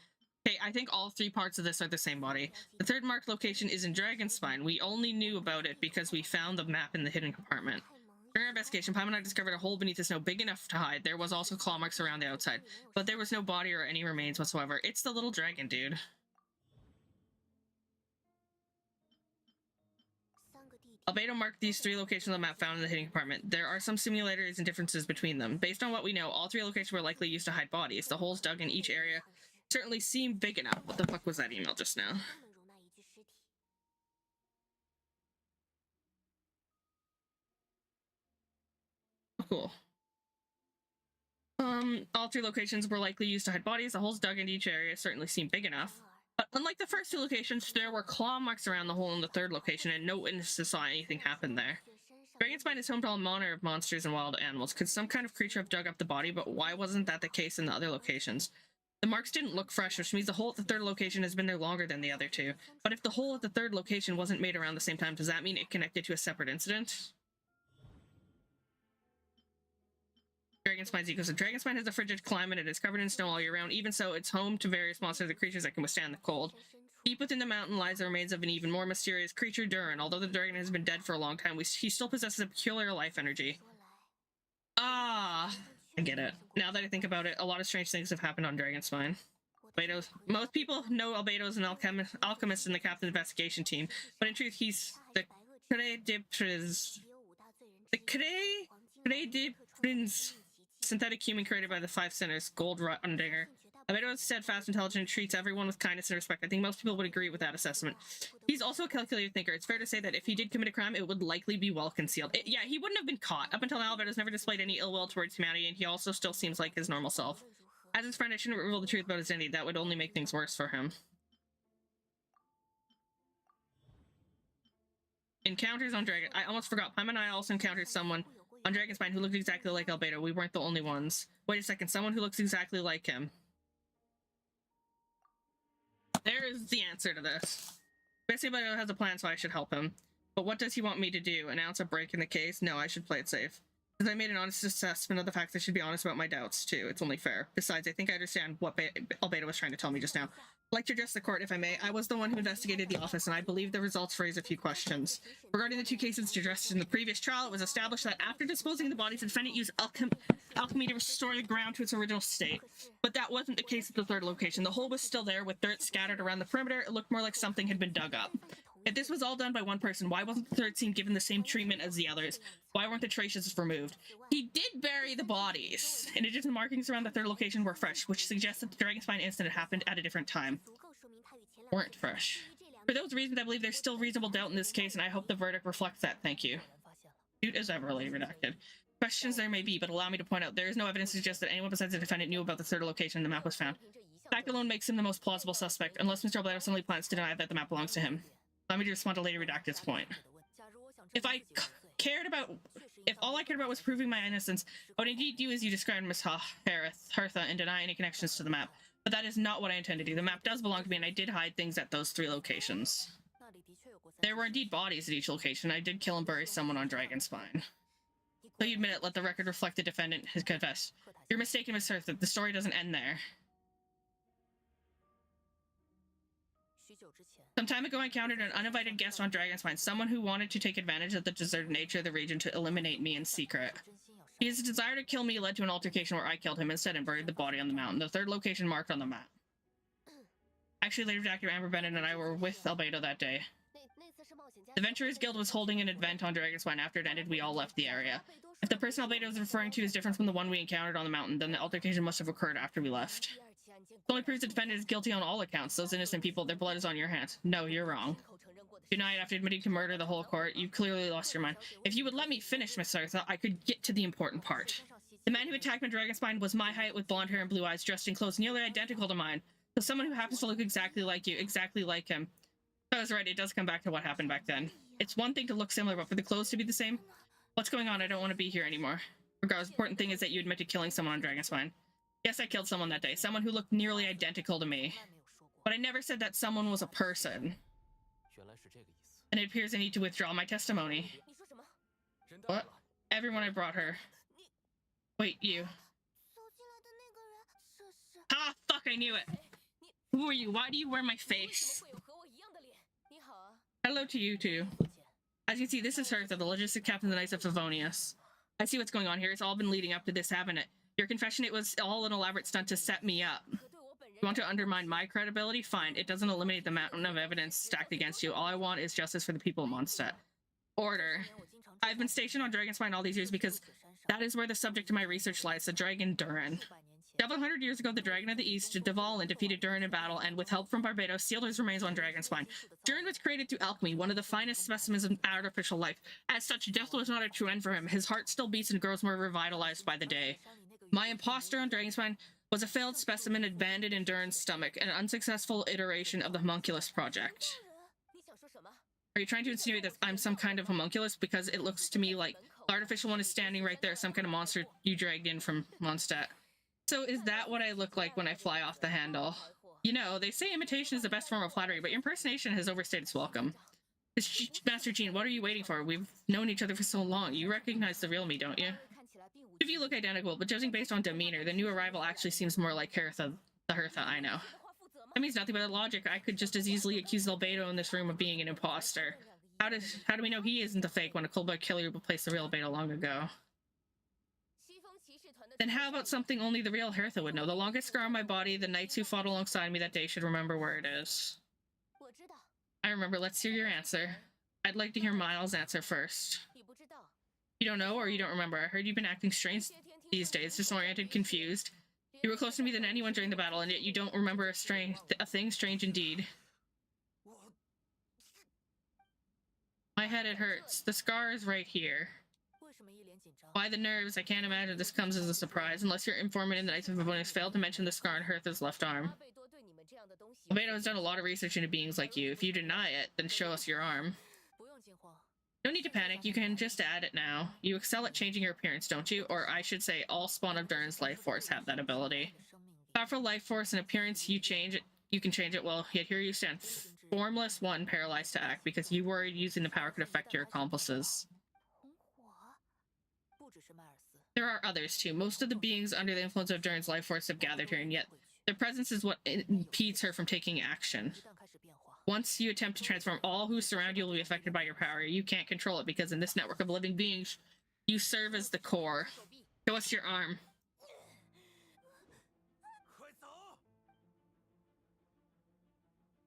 Okay, I think all three parts of this are the same body. The third marked location is in Dragonspine. We only knew about it because we found the map in the hidden compartment. During our investigation, Pam and I discovered a hole beneath the snow big enough to hide. There was also claw marks around the outside, but there was no body or any remains whatsoever. It's the little dragon, dude. Albedo marked these three locations on the map found in the hidden compartment. There are some similarities and differences between them. Based on what we know, all three locations were likely used to hide bodies. The holes dug in each area Certainly seem big enough. What the fuck was that email just now? 都能容纳一具尸体。 Cool. All 3 locations were likely used to hide bodies. The holes dug into each area certainly seem big enough. But unlike the first 2 locations, there were claw marks around the hole in the 3rd location, and no witnesses saw anything happen there. Dragonspine is home to all manner of monsters and wild animals. Could some kind of creature have dug up the body, but why wasn't that the case in the other locations? The marks didn't look fresh, which means the hole at the 3rd location has been there longer than the other 2. But if the hole at the 3rd location wasn't made around the same time, does that mean it connected to a separate incident? Dragonspine's ecosystem. Dragonspine has a frigid climate and is covered in snow all year round. Even so, it's home to various monsters and creatures that can withstand the cold. Deep within the mountain lies the remains of an even more mysterious creature, Durin. Although the dragon has been dead for a long time, he still possesses a peculiar life energy. Ah, I get it. Now that I think about it, a lot of strange things have happened on Dragonspine. Albedo's. Most people know Albedo's an alchemist in the captain's investigation team, but in truth, he's the Prince synthetic human created by the 5 sinners, Gold Rottendinger. Albedo is steadfast, intelligent, and treats everyone with kindness and respect. I think most people would agree with that assessment. He's also a calculated thinker. It's fair to say that if he did commit a crime, it would likely be well concealed. Yeah, he wouldn't have been caught. Up until now, Albedo's never displayed any ill will towards humanity, and he also still seems like his normal self. As his friend, I shouldn't reveal the truth about his identity. That would only make things worse for him. Encounters on Dragon. I almost forgot. Paim and I also encountered someone on Dragonspine who looked exactly like Albedo. We weren't the only ones. Wait a second. Someone who looks exactly like him. There is the answer to this. Basically, Albedo has a plan, so I should help him. But what does he want me to do? Announce a break in the case? No, I should play it safe. Because I made an honest assessment of the facts, I should be honest about my doubts, too. It's only fair. Besides, I think I understand what Albedo was trying to tell me just now. I'd like to address the court, if I may. I was the one who investigated the office, and I believe the results raise a few questions. Regarding the 2 cases addressed in the previous trial, it was established that after disposing of the bodies, the defendant used alchemy to restore the ground to its original state. But that wasn't the case at the 3rd location. The hole was still there, with dirt scattered around the perimeter. It looked more like something had been dug up. If this was all done by one person, why wasn't the 3rd scene given the same treatment as the others? Why weren't the traces removed? He did bury the bodies. In addition, the markings around the 3rd location were fresh, which suggests that the Dragonspine incident happened at a different time. Weren't fresh. For those reasons, I believe there's still reasonable doubt in this case, and I hope the verdict reflects that. Thank you. Suit is everly redacted. Questions there may be, but allow me to point out there is no evidence to suggest that anyone besides the defendant knew about the 3rd location the map was found. Fact alone makes him the most plausible suspect, unless Mr. Albedo suddenly plans to deny that the map belongs to him. Allow me to respond to Lady Redacted's point. If all I cared about was proving my innocence, I would indeed do as you described, Miss Hertha, and deny any connections to the map. But that is not what I intend to do. The map does belong to me, and I did hide things at those 3 locations. There were indeed bodies at each location. I did kill and bury someone on Dragonspine. So you admit it, let the record reflect the defendant has confessed. You're mistaken, Miss Hertha. The story doesn't end there. Some time ago, I encountered an uninvited guest on Dragonspine, someone who wanted to take advantage of the deserted nature of the region to eliminate me in secret. His desire to kill me led to an altercation where I killed him instead and buried the body on the mountain, the 3rd location marked on the map. Actually, later Dr. Amber Bennett and I were with Albedo that day. The Adventurers Guild was holding an event on Dragonspine. After it ended, we all left the area. If the person Albedo is referring to is different from the one we encountered on the mountain, then the altercation must have occurred after we left. It only proves the defendant is guilty on all accounts. Those innocent people, their blood is on your hands. No, you're wrong. Tonight, after admitting to murder the whole court, you clearly lost your mind. If you would let me finish, Miss Sartha, I could get to the important part. The man who attacked my Dragonspine was my height with blonde hair and blue eyes, dressed in clothes nearly identical to mine. So someone who happens to look exactly like you, exactly like him. I was right, it does come back to what happened back then. It's one thing to look similar, but for the clothes to be the same? What's going on? I don't want to be here anymore. Regardless, the important thing is that you admit to killing someone on Dragonspine. Yes, I killed someone that day. Someone who looked nearly identical to me. But I never said that someone was a person. And it appears I need to withdraw my testimony. What? Everyone I brought her. Wait, you. Ah, fuck, I knew it. Who are you? Why do you wear my face? Hello to you, too. As you can see, this is Hertha, the logistic captain of the Knights of Favonius. I see what's going on here. It's all been leading up to this, haven't it? Your confession, it was all an elaborate stunt to set me up. You want to undermine my credibility? Fine. It doesn't eliminate the mountain of evidence stacked against you. All I want is justice for the people of Mondstadt. Order. I've been stationed on Dragonspine all these years because that is where the subject of my research lies, the dragon Durin. Several hundred years ago, the Dragon of the East, Devalin, defeated Durin in battle, and with help from Barbados, sealed his remains on Dragonspine. Durin was created through alchemy, one of the finest specimens of artificial life. As such, death was not a true end for him. His heart still beats and grows more revitalized by the day. My imposter on Dragonspine was a failed specimen abandoned in Durin's stomach, an unsuccessful iteration of the homunculus project. Are you trying to insinuate that I'm some kind of homunculus? Because it looks to me like the artificial one is standing right there, some kind of monster you dragged in from Mondstadt. So is that what I look like when I fly off the handle? You know, they say imitation is the best form of flattery, but your impersonation has overstayed its welcome. Master Jean, what are you waiting for? We've known each other for so long. You recognize the real me, don't you? If you look identical, but judging based on demeanor, the new arrival actually seems more like Hertha, the Hertha I know. That means nothing but logic. I could just as easily accuse Albedo in this room of being an imposter. How do we know he isn't the fake when a cold blood killer replaced the real Albedo long ago? Then how about something only the real Hertha would know? The longest scar on my body, the knights who fought alongside me that day should remember where it is. I remember. Let's hear your answer. I'd like to hear Miles' answer first. You don't know or you don't remember? I heard you've been acting strange these days, disoriented, confused. You were closer to me than anyone during the battle, and yet you don't remember a thing strange indeed. My head, it hurts. The scar is right here. Why the nerves? I can't imagine this comes as a surprise, unless your informant in the Knights of Vavonis failed to mention the scar on Hertha's left arm. Albedo has done a lot of research into beings like you. If you deny it, then show us your arm. No need to panic, you can just add it now. You excel at changing your appearance, don't you? Or I should say, all spawn of Durin's life force have that ability. Powerful life force and appearance, you change it. You can change it, well, yet here you stand. Formless one, paralyzed to act, because you worried using the power could affect your accomplices. There are others too. Most of the beings under the influence of Durin's life force have gathered here, and yet their presence is what impedes her from taking action. Once you attempt to transform, all who surround you will be affected by your power. You can't control it because in this network of living beings, you serve as the core. Show us your arm.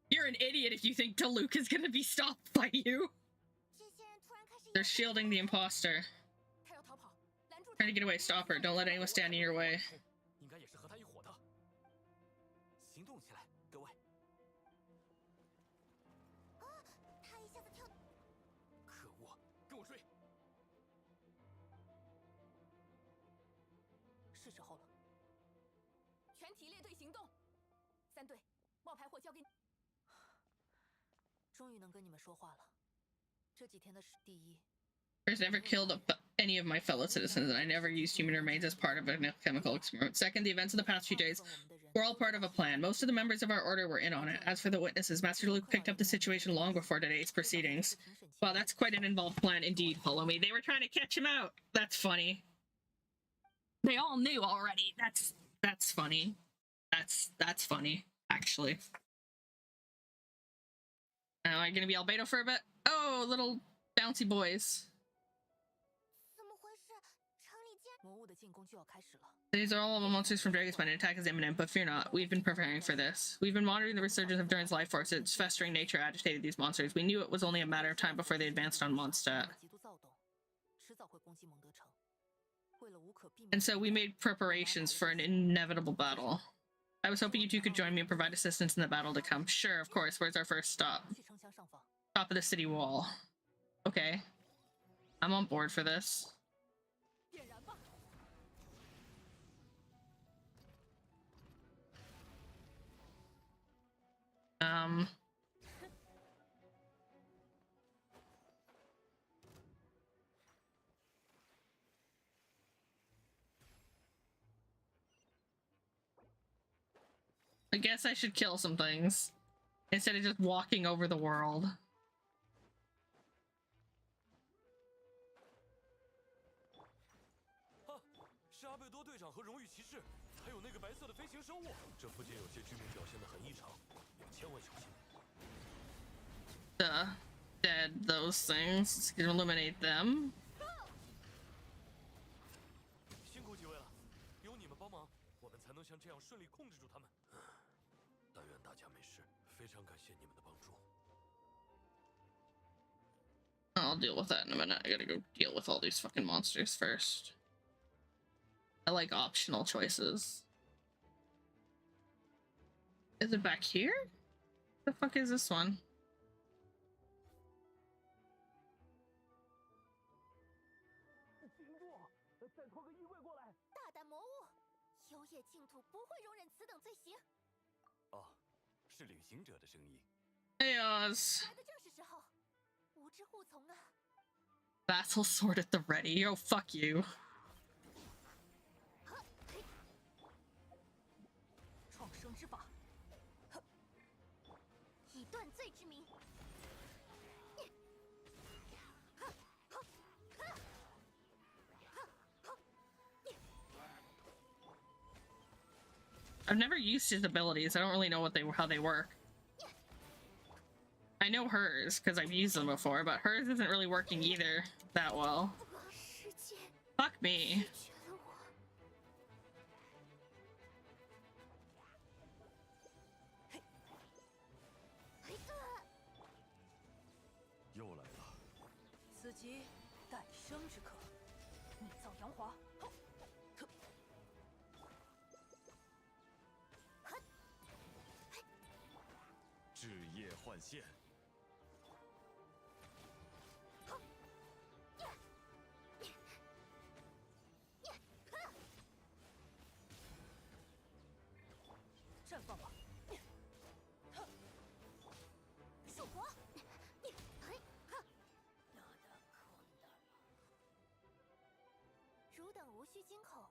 You're an idiot if you think Diluc is gonna be stopped by you. They're shielding the imposter. Trying to get away, stop her. Don't let anyone stand in your way. I've never killed any of my fellow citizens, and I never used human remains as part of a chemical experiment. Second, the events of the past few days were all part of a plan. Most of the members of our order were in on it. As for the witnesses, Master Luke picked up the situation long before today's proceedings. Wow, that's quite an involved plan indeed, follow me. They were trying to catch him out. That's funny. They all knew already. That's funny. That's funny, actually. Am I gonna be Albedo for a bit? Oh, little bouncy boys. These are all of the monsters from Dragonspine. An attack is imminent, but fear not. We've been preparing for this. We've been monitoring the resurgence of Durin's life force. Its festering nature agitated these monsters. We knew it was only a matter of time before they advanced on Mondstadt. And so we made preparations for an inevitable battle. I was hoping you two could join me and provide assistance in the battle to come. Sure, of course. Where's our first stop? Top of the city wall. Okay. I'm on board for this. I guess I should kill some things instead of just walking over the world. Dead those things. Let's eliminate them. I'll deal with that in a minute. I gotta go deal with all these fucking monsters first. I like optional choices. Is it back here? The fuck is this one? 大胆魔物，幽夜净土不会容忍此等罪行。哦，是旅行者的声音。 Chaos. 来的正是时候，无知护从啊！ Vassal sword at the ready. Yo, fuck you. 创生之法，以断罪之名。 I've never used his abilities. I don't really know what how they work. I know hers because I've used them before, but hers isn't really working either that well. Fuck me. 又来了。此即诞生之刻，逆造阳华。 置业换现。绽放吧！守国！汝等无需惊恐。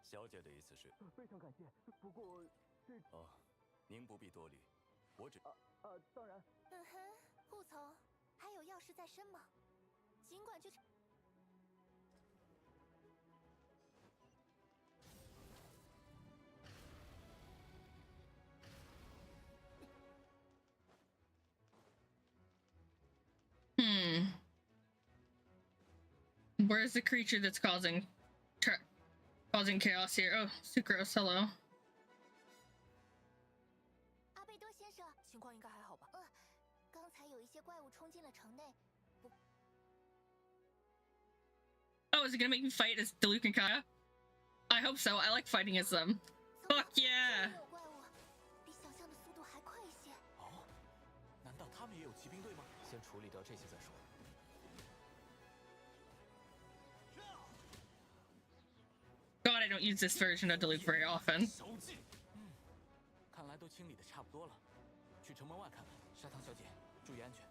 小姐的意思是？非常感谢，不过这……哦，您不必多虑，我只……当然。嗯哼，护从，还有要事在身吗？尽管去。 Where's the creature that's causing chaos here? Oh, Sucrose, hello. 阿贝多先生，情况应该还好吧？刚才有一些怪物冲进了城内。Oh, is it gonna make me fight as Diluc and Kaya? I hope so. I like fighting as them. Fuck yeah! 怪物比想象的速度还快一些。哦，难道他们也有骑兵队吗？先处理掉这些再说。 God, I don't use this version of Diluc very often. 看来都清理的差不多了，去城门外看看。砂糖小姐，注意安全。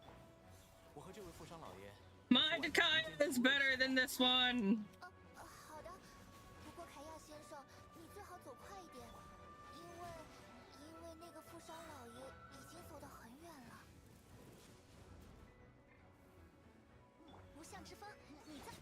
我和这位富商老爷。My Kaya is better than this one. 好的，不过凯亚先生，你最好走快一点，因为那个富商老爷已经走得很远了。无相之风，你在。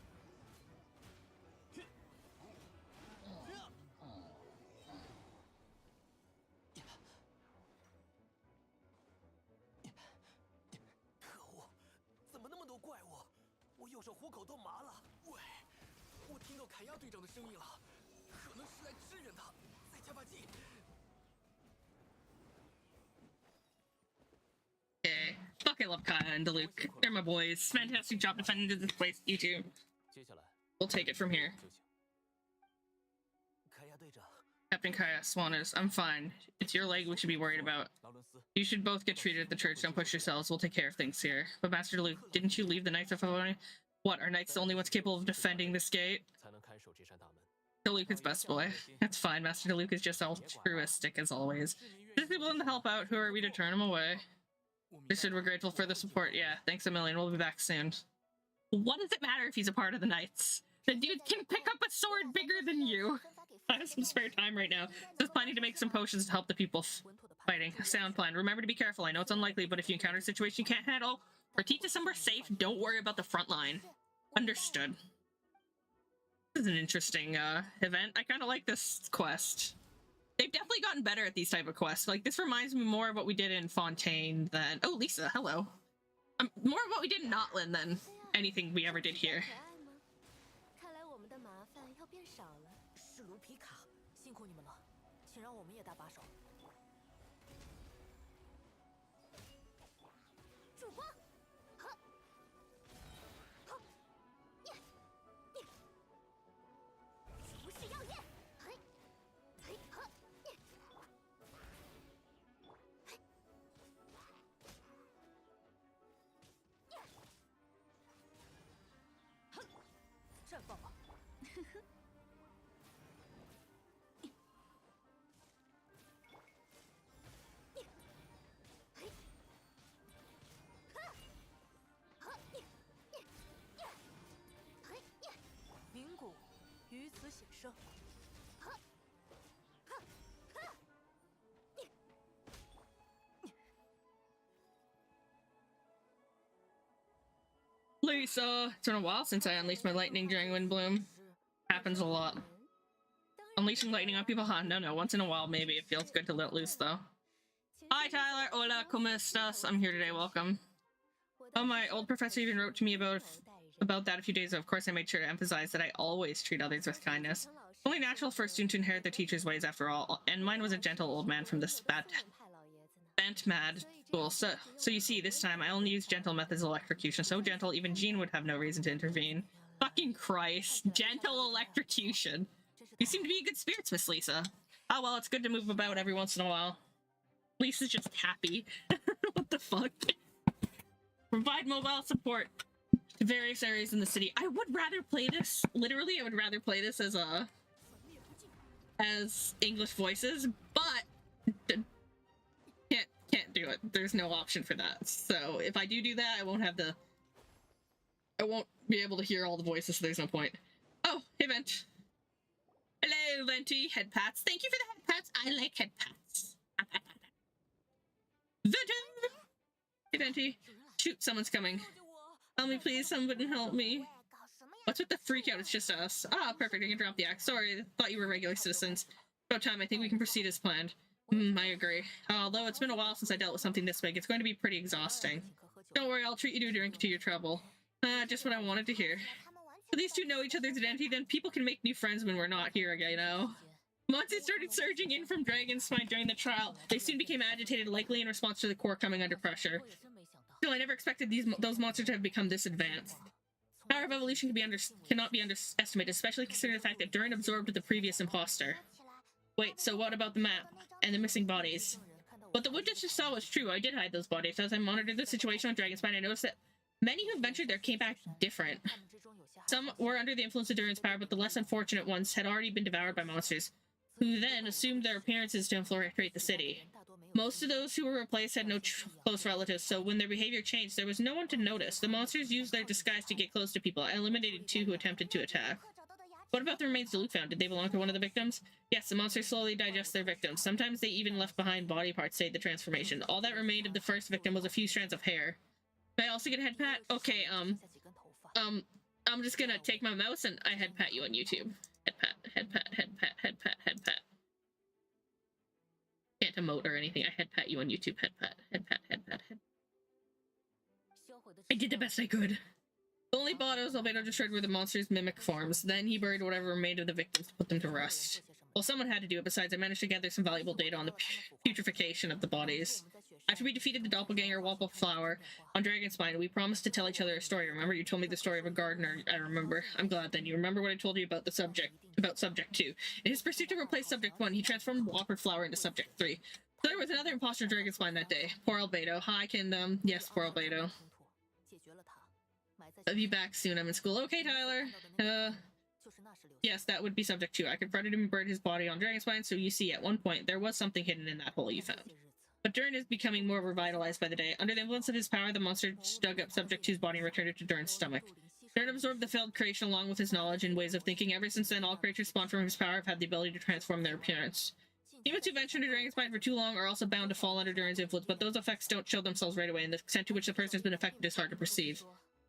怪物，我右手虎口都麻了。喂，我听到凯亚队长的声音了，可能是来支援他。再加把劲。Okay. Fuck, I love Kaya and Diluc. They're my boys. Fantastic job defending this place, you two. 接下来 We'll take it from here. 就行。凯亚队长， Captain Kaya, Swaners, I'm fine. It's your leg we should be worried about. 劳伦斯， You should both get treated at the church. Don't push yourselves. We'll take care of things here. But Master Diluc, didn't you leave the Knights of Favoni? What, are Knights the only ones capable of defending this gate? 才能看守这扇大门。 Diluc is best boy. That's fine. Master Diluc is just altruistic as always. There's people willing to help out. Who are we to turn him away? They said we're grateful for the support. Yeah, thanks a million. We'll be back soon. What does it matter if he's a part of the Knights? The dude can pick up a sword bigger than you. I have some spare time right now. Just planning to make some potions to help the people fighting. Sound plan. Remember to be careful. I know it's unlikely, but if you encounter a situation you can't handle, or teach us somewhere safe, don't worry about the front line. Understood. This is an interesting event. I kind of like this quest. They've definitely gotten better at these type of quests. Like, this reminds me more of what we did in Fontaine than... Oh, Lisa, hello. More of what we did in Notland than anything we ever did here. 看来我们的麻烦要变少了。是卢皮卡，辛苦你们了，请让我们也搭把手。曙光，服饰耀眼，姿显圣。 Lisa, it's been a while since I unleashed my lightning during Wind Bloom. Happens a lot. Unleashing lightning on people? Huh? No, once in a while maybe. It feels good to let loose though. Hi Tyler, hola, ¿cómo estás? I'm here today, welcome. Oh, my old professor even wrote to me about that a few days ago. Of course, I made sure to emphasize that I always treat others with kindness. Only natural for a student to inherit their teacher's ways after all, and mine was a gentle old man from the bent mad school. So you see, this time I only used gentle methods of electrocution. So gentle, even Jean would have no reason to intervene. Fucking Christ. Gentle electrocution. You seem to be in good spirits, Miss Lisa. Oh well, it's good to move about every once in a while. Lisa's just happy. What the fuck? Provide mobile support to various areas in the city. I would rather play this, literally, I would rather play this as English voices, but can't do it. There's no option for that. So if I do that, I won't be able to hear all the voices, so there's no point. Oh, hey Vent. Hello, Venti. Head pats. Thank you for the head pats. I like head pats. Venti! Hey Venti. Shoot, someone's coming. Help me, please. Someone help me. What's with the freak out? It's just us. Ah, perfect. I can drop the axe. Sorry, thought you were regular citizens. About time. I think we can proceed as planned. I agree. Although it's been a while since I dealt with something this big, it's going to be pretty exhausting. Don't worry, I'll treat you to a drink to your trouble. Just what I wanted to hear. So these two know each other's identity, then people can make new friends when we're not here again, you know? Monsters started surging in from Dragon's Spine during the trial. They soon became agitated, likely in response to the core coming under pressure. Still, I never expected those monsters to have become this advanced. Power of evolution cannot be underestimated, especially considering the fact that Durin absorbed the previous imposter. Wait, so what about the map and the missing bodies? What the Wood just saw was true. I did hide those bodies. As I monitored the situation on Dragon's Spine, I noticed that many who ventured there came back different. Some were under the influence of Durin's power, but the less unfortunate ones had already been devoured by monsters, who then assumed their appearances to infiltrate the city. Most of those who were replaced had no close relatives, so when their behavior changed, there was no one to notice. The monsters used their disguise to get close to people. I eliminated 2 who attempted to attack. What about the remains Luke found? Did they belong to one of the victims? Yes, the monsters slowly digest their victims. Sometimes they even left behind body parts to aid the transformation. All that remained of the first victim was a few strands of hair. May I also get a head pat? Okay, I'm just gonna take my mouse and I head pat you on YouTube. Head pat, head pat, head pat, head pat, head pat. Can't emote or anything. I head pat you on YouTube. Head pat, head pat, head pat, head. I did the best I could. The only bodies Albedo destroyed were the monster's mimic forms. Then he buried whatever remained of the victims to put them to rest. Well, someone had to do it. Besides, I managed to gather some valuable data on the putrefaction of the bodies. After we defeated the doppelganger Wallflower on Dragon's Spine, we promised to tell each other a story. Remember, you told me the story of a gardener. I remember. I'm glad then. You remember what I told you about the subject, Subject 2. In his pursuit to replace Subject 1, he transformed Wallflower into Subject 3. So there was another imposter in Dragon's Spine that day. Poor Albedo. Hi, Kingdom. Yes, poor Albedo. I'll be back soon. I'm in school. Okay, Tyler. Yes, that would be Subject 2. I confronted him and buried his body on Dragon's Spine, so you see, at one point, there was something hidden in that hole you found. But Durin is becoming more revitalized by the day. Under the influence of his power, the monster dug up Subject 2's body and returned it to Durin's stomach. Durin absorbed the failed creation along with his knowledge and ways of thinking. Ever since then, all creatures spawned from his power have had the ability to transform their appearance. Humans who venture into Dragon's Spine for too long are also bound to fall under Durin's influence, but those effects don't show themselves right away, and the extent to which the person has been affected is hard to perceive.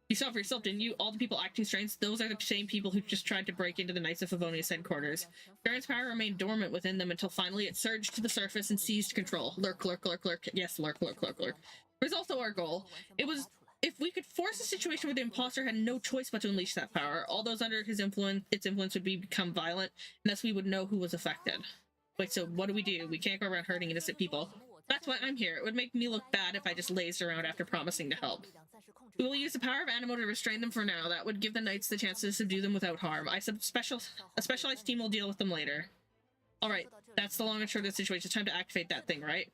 You saw for yourself, didn't you? All the people acting strange, those are the same people who just tried to break into the Knights of Favonius headquarters. Durin's power remained dormant within them until finally it surged to the surface and seized control. Lurk, lurk, lurk, lurk. Yes, lurk, lurk, lurk, lurk. It was also our goal. It was, if we could force a situation where the imposter had no choice but to unleash that power, all those under its influence would become violent, and thus we would know who was affected. Wait, so what do? We can't go around hurting innocent people. That's why I'm here. It would make me look bad if I just lazed around after promising to help. We will use the power of Animo to restrain them for now. That would give the knights the chance to subdue them without harm. A specialized team will deal with them later. Alright, that's the long and short of the situation. It's time to activate that thing, right?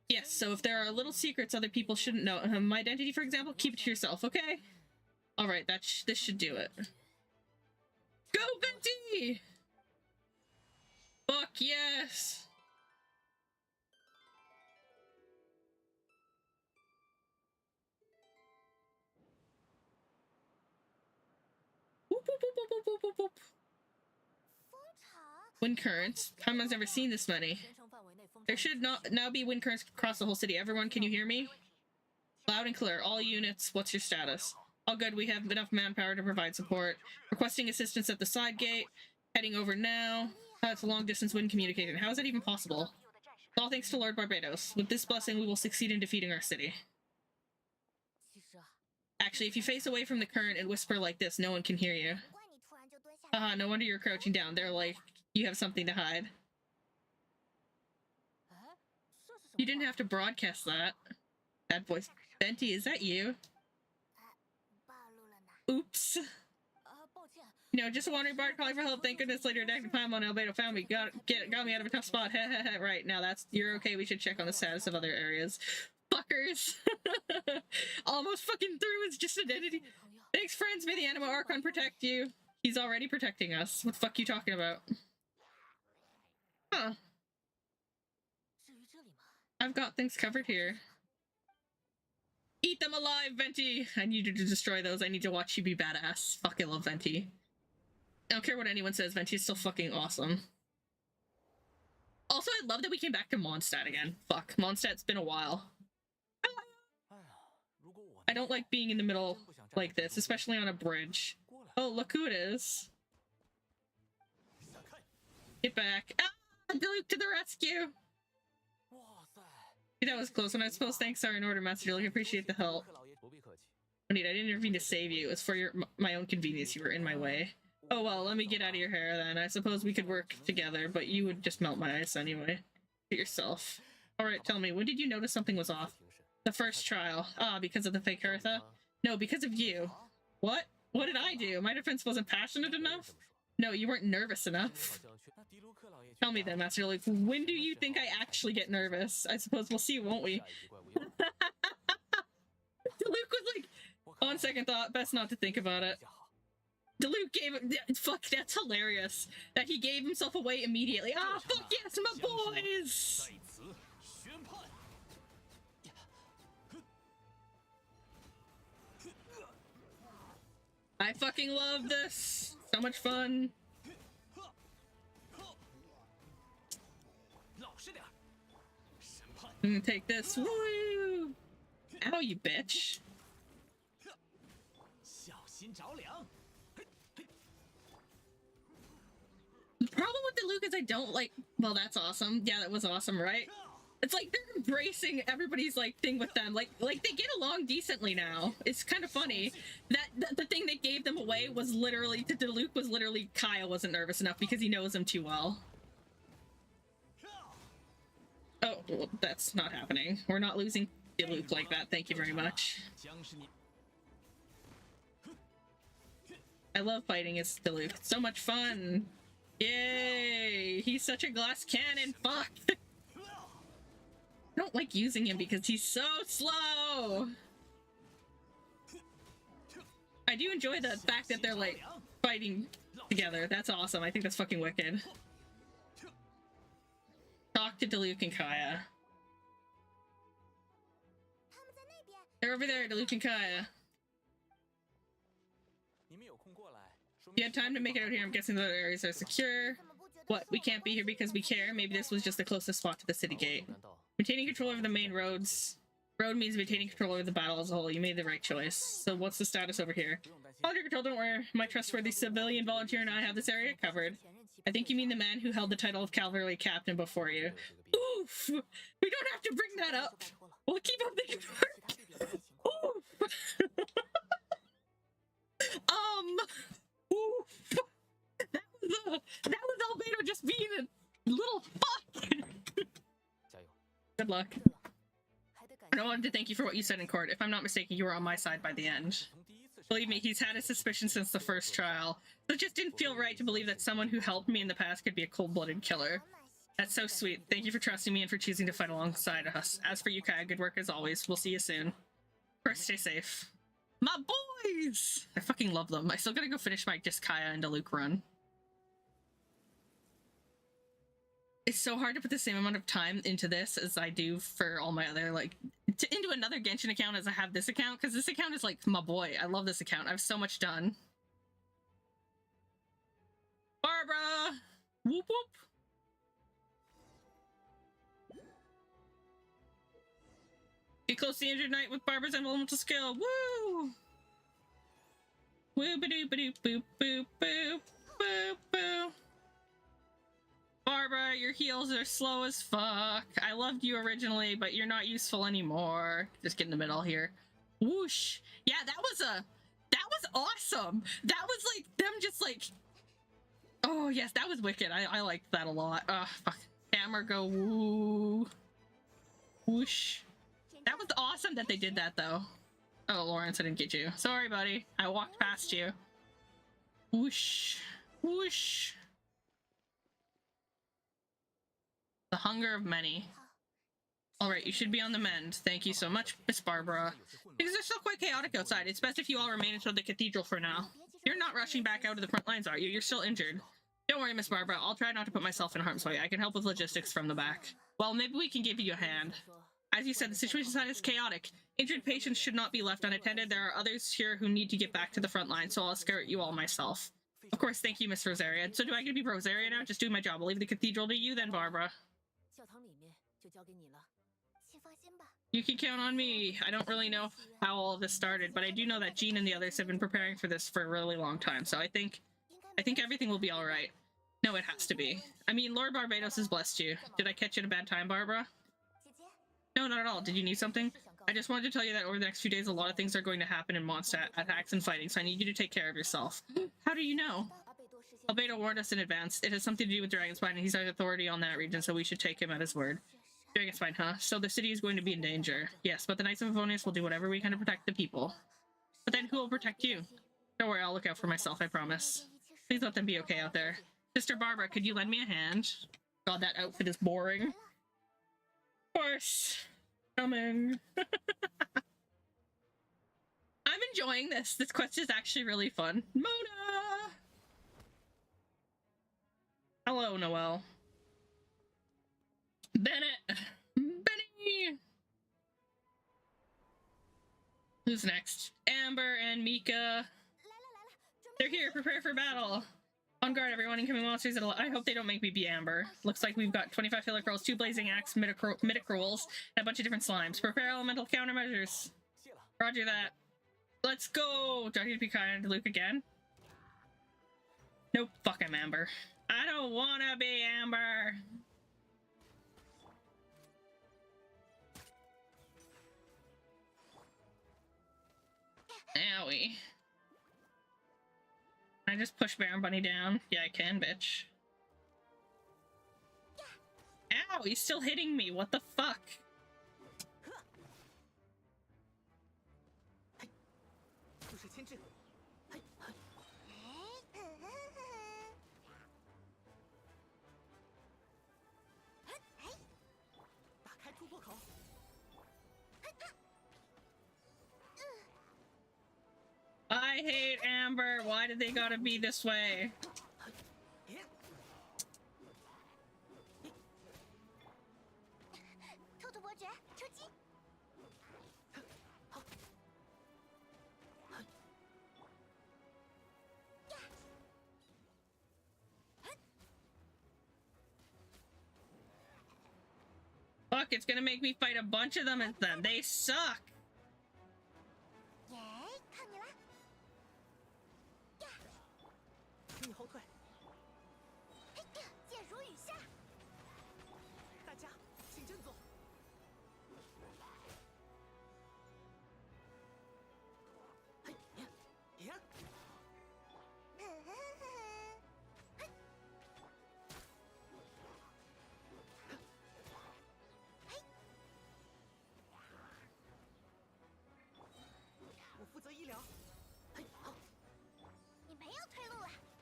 Yes, so if there are little secrets other people shouldn't know, my identity, for example, keep it to yourself, okay? Alright, this should do it. Go, Venti! Fuck yes! Whoop, whoop, whoop, whoop, whoop, whoop, whoop. Wind currents. Paimon's never seen this many. There should not now be wind currents across the whole city. Everyone, can you hear me? Loud and clear. All units, what's your status? All good. We have enough manpower to provide support. Requesting assistance at the side gate. Heading over now. It's a long distance wind communication. How is that even possible? All thanks to Lord Barbados. With this blessing, we will succeed in defeating our city. Actually, if you face away from the current and whisper like this, no one can hear you. No wonder you're crouching down. They're like, you have something to hide. You didn't have to broadcast that. Bad voice. Venti, is that you? Oops. You know, just a wandering bard calling for help. Thank goodness later attacked Paimon and Albedo found me. Got me out of a tough spot. Right, now that's... You're okay. We should check on the status of other areas. Fuckers. Almost fucking through his just identity. Thanks, friends. May the Anima Archon protect you. He's already protecting us. What the fuck are you talking about? Huh. I've got things covered here. Eat them alive, Venti! I need you to destroy those. I need to watch you be badass. Fucking love Venti. I don't care what anyone says, Venti is still fucking awesome. Also, I love that we came back to Mondstadt again. Fuck, Mondstadt's been a while. I don't like being in the middle like this, especially on a bridge. Oh, look who it is. Get back. Ah! Diluc to the rescue! That was close, and I suppose thanks are in order, Master Diluc. I appreciate the help. I didn't intervene to save you. It was for my own convenience. You were in my way. Oh well, let me get out of your hair then. I suppose we could work together, but you would just melt my ice anyway. To yourself. Alright, tell me, when did you notice something was off? The first trial. Ah, because of the fake Hertha? No, because of you. What? What did I do? My defense wasn't passionate enough? No, you weren't nervous enough. Tell me then, Master Diluc, when do you think I actually get nervous? I suppose we'll see, won't we? Diluc was like, on second thought, best not to think about it. Diluc gave him, fuck, that's hilarious. That he gave himself away immediately. Ah, fuck yes, my boys! I fucking love this. So much fun. I'm gonna take this. Woo! Ow, you bitch. The problem with Diluc is I don't like... Well, that's awesome. Yeah, that was awesome, right? It's like they're embracing everybody's like thing with them. Like they get along decently now. It's kind of funny that the thing that gave them away was literally to Diluc was literally Kyle wasn't nervous enough because he knows him too well. Oh, well, that's not happening. We're not losing Diluc like that. Thank you very much. I love fighting as Diluc. It's so much fun. Yay! He's such a glass cannon. Fuck. I don't like using him because he's so slow. I do enjoy the fact that they're like fighting together. That's awesome. I think that's fucking wicked. Talk to Diluc and Kaya. They're over there, Diluc and Kaya. You had time to make it out here. I'm guessing the other areas are secure. What? We can't be here because we care? Maybe this was just the closest spot to the city gate. Maintaining control over the main roads. Road means maintaining control over the battle as a whole. You made the right choice. So what's the status over here? All under control, don't worry. My trustworthy civilian volunteer and I have this area covered. I think you mean the man who held the title of cavalry captain before you. Oof! We don't have to bring that up. We'll keep up the good work. Oof! Oof! That was Albedo just being a little fuck! Good luck. I wanted to thank you for what you said in court. If I'm not mistaken, you were on my side by the end. Believe me, he's had a suspicion since the first trial. So it just didn't feel right to believe that someone who helped me in the past could be a cold-blooded killer. That's so sweet. Thank you for trusting me and for choosing to fight alongside us. As for you, Kaya, good work as always. We'll see you soon. First, stay safe. My boys! I fucking love them. I still gotta go finish my just Kaya and Diluc run. It's so hard to put the same amount of time into this as I do for all my other, like, into another Genshin account as I have this account, because this account is, like, my boy. I love this account. I have so much done. Barbara! Whoop whoop. Get close to the injured knight with Barbara's elemental skill. Woo! Woo ba doo ba doo boop boop boop boop boop. Barbara, your heals are slow as fuck. I loved you originally, but you're not useful anymore. Just get in the middle here. Whoosh. Yeah, that was awesome. That was like them just like, oh yes, that was wicked. I liked that a lot. Fuck. Hammer go woo. Whoosh. That was awesome that they did that though. Oh, Lawrence, I didn't get you. Sorry, buddy. I walked past you. Whoosh. Whoosh. The hunger of many. Alright, you should be on the mend. Thank you so much, Miss Barbara. Things are still quite chaotic outside. It's best if you all remain inside the cathedral for now. You're not rushing back out of the front lines, are you? You're still injured. Don't worry, Miss Barbara. I'll try not to put myself in harm's way. I can help with logistics from the back. Well, maybe we can give you a hand. As you said, the situation inside is chaotic. Injured patients should not be left unattended. There are others here who need to get back to the front line, so I'll escort you all myself. Of course, thank you, Miss Rosaria. So do I get to be Rosaria now? Just doing my job. I'll leave the cathedral to you then, Barbara. You can count on me. I don't really know how all of this started, but I do know that Jean and the others have been preparing for this for a really long time, so I think everything will be alright. No, it has to be. I mean, Lord Barbados has blessed you. Did I catch you at a bad time, Barbara? No, not at all. Did you need something? I just wanted to tell you that over the next few days, a lot of things are going to happen in Mondstadt, attacks and fighting, so I need you to take care of yourself. How do you know? Albedo warned us in advance. It has something to do with Dragonspine, and he's our authority on that region, so we should take him at his word. Dragonspine, huh? So the city is going to be in danger. Yes, but the Knights of Favonius will do whatever we can to protect the people. But then who will protect you? Don't worry, I'll look out for myself, I promise. Please let them be okay out there. Sister Barbara, could you lend me a hand? God, that outfit is boring. Of course. Coming. I'm enjoying this. This quest is actually really fun. Mona! Hello, Noelle. Bennett! Benny! Who's next? Amber and Mika. They're here, prepare for battle. On guard, everyone. Incoming monsters. I hope they don't make me be Amber. Looks like we've got 25 filler rolls, 2 blazing axe, midic rolls, and a bunch of different slimes. Prepare elemental countermeasures. Roger that. Let's go! Do I need to be kind to Luke again? Nope. Fuck, I'm Amber. I don't wanna be Amber! Owie. Can I just push Baron Bunny down? Yeah, I can, bitch. Ow, he's still hitting me. What the fuck? I hate Amber. Why did they gotta be this way? Fuck, it's gonna make me fight a bunch of them and then they suck.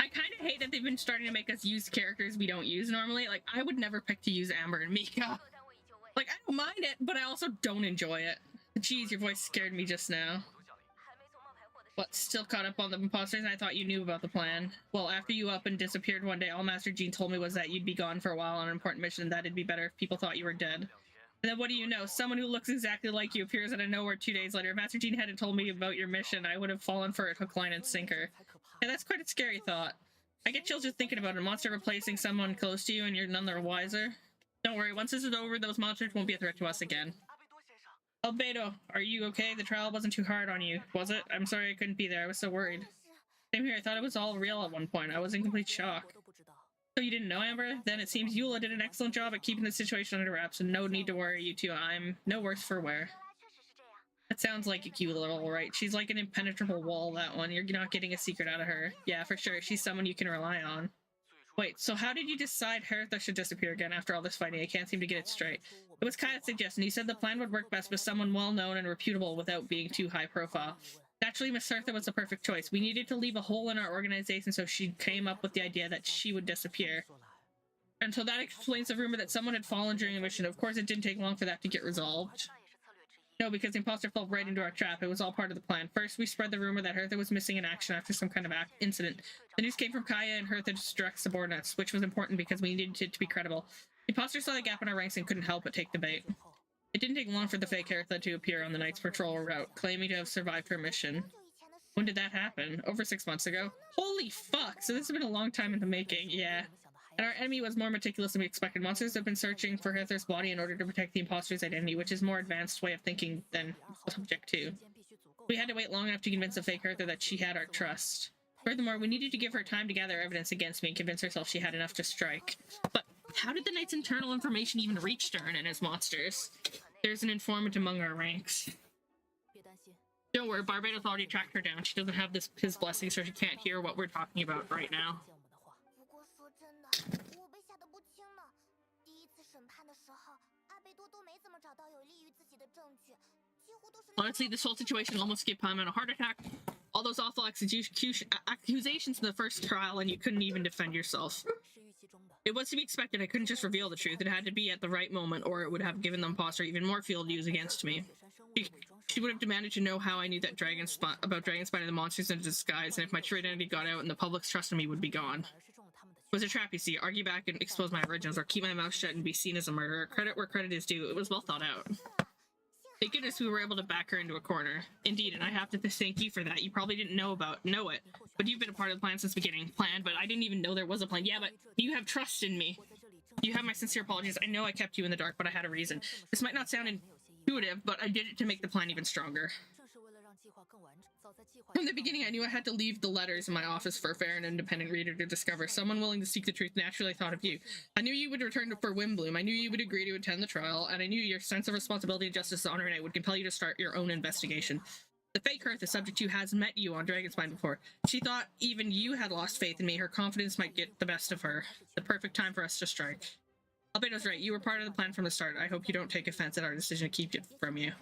I kind of hate that they've been starting to make us use characters we don't use normally. Like, I would never pick to use Amber and Mika. Like, I don't mind it, but I also don't enjoy it. Jeez, your voice scared me just now. What, still caught up on the imposters and I thought you knew about the plan? Well, after you up and disappeared one day, all Master Jean told me was that you'd be gone for a while on an important mission, that it'd be better if people thought you were dead. And then what do you know? Someone who looks exactly like you appears out of nowhere 2 days later. If Master Jean hadn't told me about your mission, I would have fallen for it hook, line, and sinker. And that's quite a scary thought. I get chills just thinking about it. A monster replacing someone close to you and you're none the wiser. Don't worry, once this is over, those monsters won't be a threat to us again. Albedo, are you okay? The trial wasn't too hard on you, was it? I'm sorry I couldn't be there. I was so worried. Same here, I thought it was all real at one point. I was in complete shock. So you didn't know, Amber? Then it seems Eula did an excellent job at keeping the situation under wraps, and no need to worry, you two. I'm no worse for wear. That sounds like a cute little, right? She's like an impenetrable wall, that one. You're not getting a secret out of her. Yeah, for sure. She's someone you can rely on. Wait, so how did you decide Hertha should disappear again after all this fighting? I can't seem to get it straight. It was kind of suggestion. You said the plan would work best with someone well-known and reputable without being too high-profile. Naturally, Miss Hertha was the perfect choice. We needed to leave a hole in our organization, so she came up with the idea that she would disappear. And so that explains the rumor that someone had fallen during the mission. Of course, it didn't take long for that to get resolved. No, because the imposter fell right into our trap. It was all part of the plan. First, we spread the rumor that Hertha was missing in action after some kind of incident. The news came from Kaya and Hertha's direct subordinates, which was important because we needed it to be credible. The imposter saw the gap in our ranks and couldn't help but take the bait. It didn't take long for the fake Hertha to appear on the night's patrol route, claiming to have survived her mission. When did that happen? Over 6 months ago? Holy fuck! So this has been a long time in the making, yeah. And our enemy was more meticulous than we expected. Monsters have been searching for Hertha's body in order to protect the imposter's identity, which is a more advanced way of thinking than Subject 2. We had to wait long enough to convince the fake Hertha that she had our trust. Furthermore, we needed to give her time to gather evidence against me and convince herself she had enough to strike. But how did the Knight's internal information even reach Stern and his monsters? There's an informant among our ranks. Don't worry, Barbados already tracked her down. She doesn't have his blessing, so she can't hear what we're talking about right now. Honestly, this whole situation almost gave Paimon a heart attack. All those awful accusations in the first trial, and you couldn't even defend yourself. It was to be expected. I couldn't just reveal the truth. It had to be at the right moment, or it would have given the imposter even more fuel to use against me. She would have demanded to know how I knew that about Dragonspine and the monsters in disguise, and if my true identity got out and the public's trust in me would be gone. It was a trap, you see. Argue back and expose my origins, or keep my mouth shut and be seen as a murderer. Credit where credit is due. It was well thought out. Thank goodness we were able to back her into a corner. Indeed, and I have to thank you for that. You probably didn't know it, but you've been a part of the plan since the beginning. But I didn't even know there was a plan. Yeah, but you have trust in me. You have my sincere apologies. I know I kept you in the dark, but I had a reason. This might not sound intuitive, but I did it to make the plan even stronger. From the beginning, I knew I had to leave the letters in my office for a fair and independent reader to discover. Someone willing to seek the truth. Naturally, I thought of you. I knew you would return for Wimbloom. I knew you would agree to attend the trial, and I knew your sense of responsibility, justice, honor, and I would compel you to start your own investigation. The fake Hertha, subject 2, has met you on Dragonspine before. She thought even you had lost faith in me. Her confidence might get the best of her. The perfect time for us to strike. Albedo's right. You were part of the plan from the start. I hope you don't take offense at our decision to keep it from you.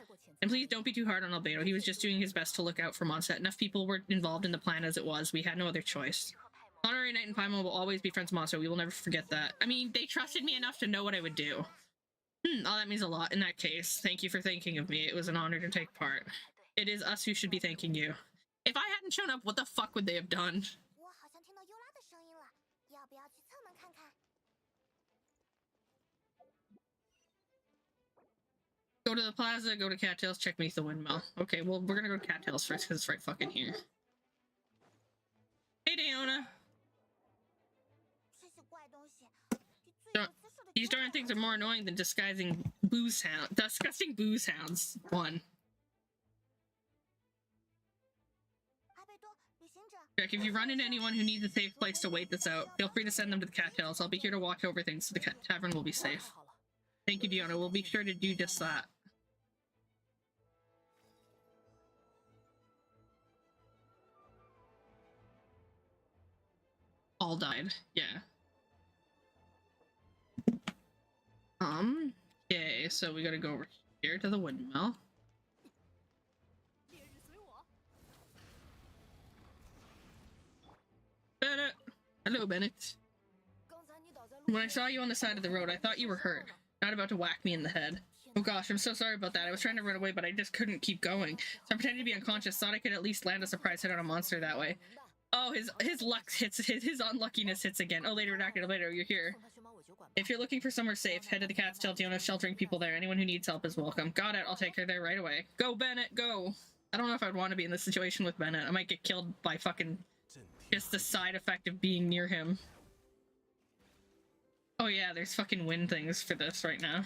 And please don't be too hard on Albedo. He was just doing his best to look out for Mondstadt. Enough people were involved in the plan as it was. We had no other choice. Honorary Knight and Paimon will always be friends of Mondstadt. We will never forget that. I mean, they trusted me enough to know what I would do. Oh, that means a lot in that case. Thank you for thinking of me. It was an honor to take part. It is us who should be thanking you. If I hadn't shown up, what the fuck would they have done? Go to the plaza, go to Cattails, check beneath the windmill. Okay, well, we're gonna go to Cattails first because it's right fucking here. Hey, Diona! These darn things are more annoying than disgusting booze hounds. One. Jack, if you run into anyone who needs a safe place to wait this out, feel free to send them to the Cattails. I'll be here to watch over things so the tavern will be safe. Thank you, Diona. We'll be sure to do just that. All died. Yeah. Okay, so we gotta go over here to the windmill. Bennett! Hello, Bennett. When I saw you on the side of the road, I thought you were hurt. Not about to whack me in the head. Oh gosh, I'm so sorry about that. I was trying to run away, but I just couldn't keep going. So I pretended to be unconscious, thought I could at least land a surprise hit on a monster that way. Oh, his luck hits, his unluckiness hits again. Oh, later, redacted, later, you're here. If you're looking for somewhere safe, head to the Cat's Tail. Diona sheltering people there. Anyone who needs help is welcome. Got it, I'll take her there right away. Go, Bennett, go! I don't know if I'd want to be in this situation with Bennett. I might get killed by fucking Just the side effect of being near him. Oh yeah, there's fucking wind things for this right now.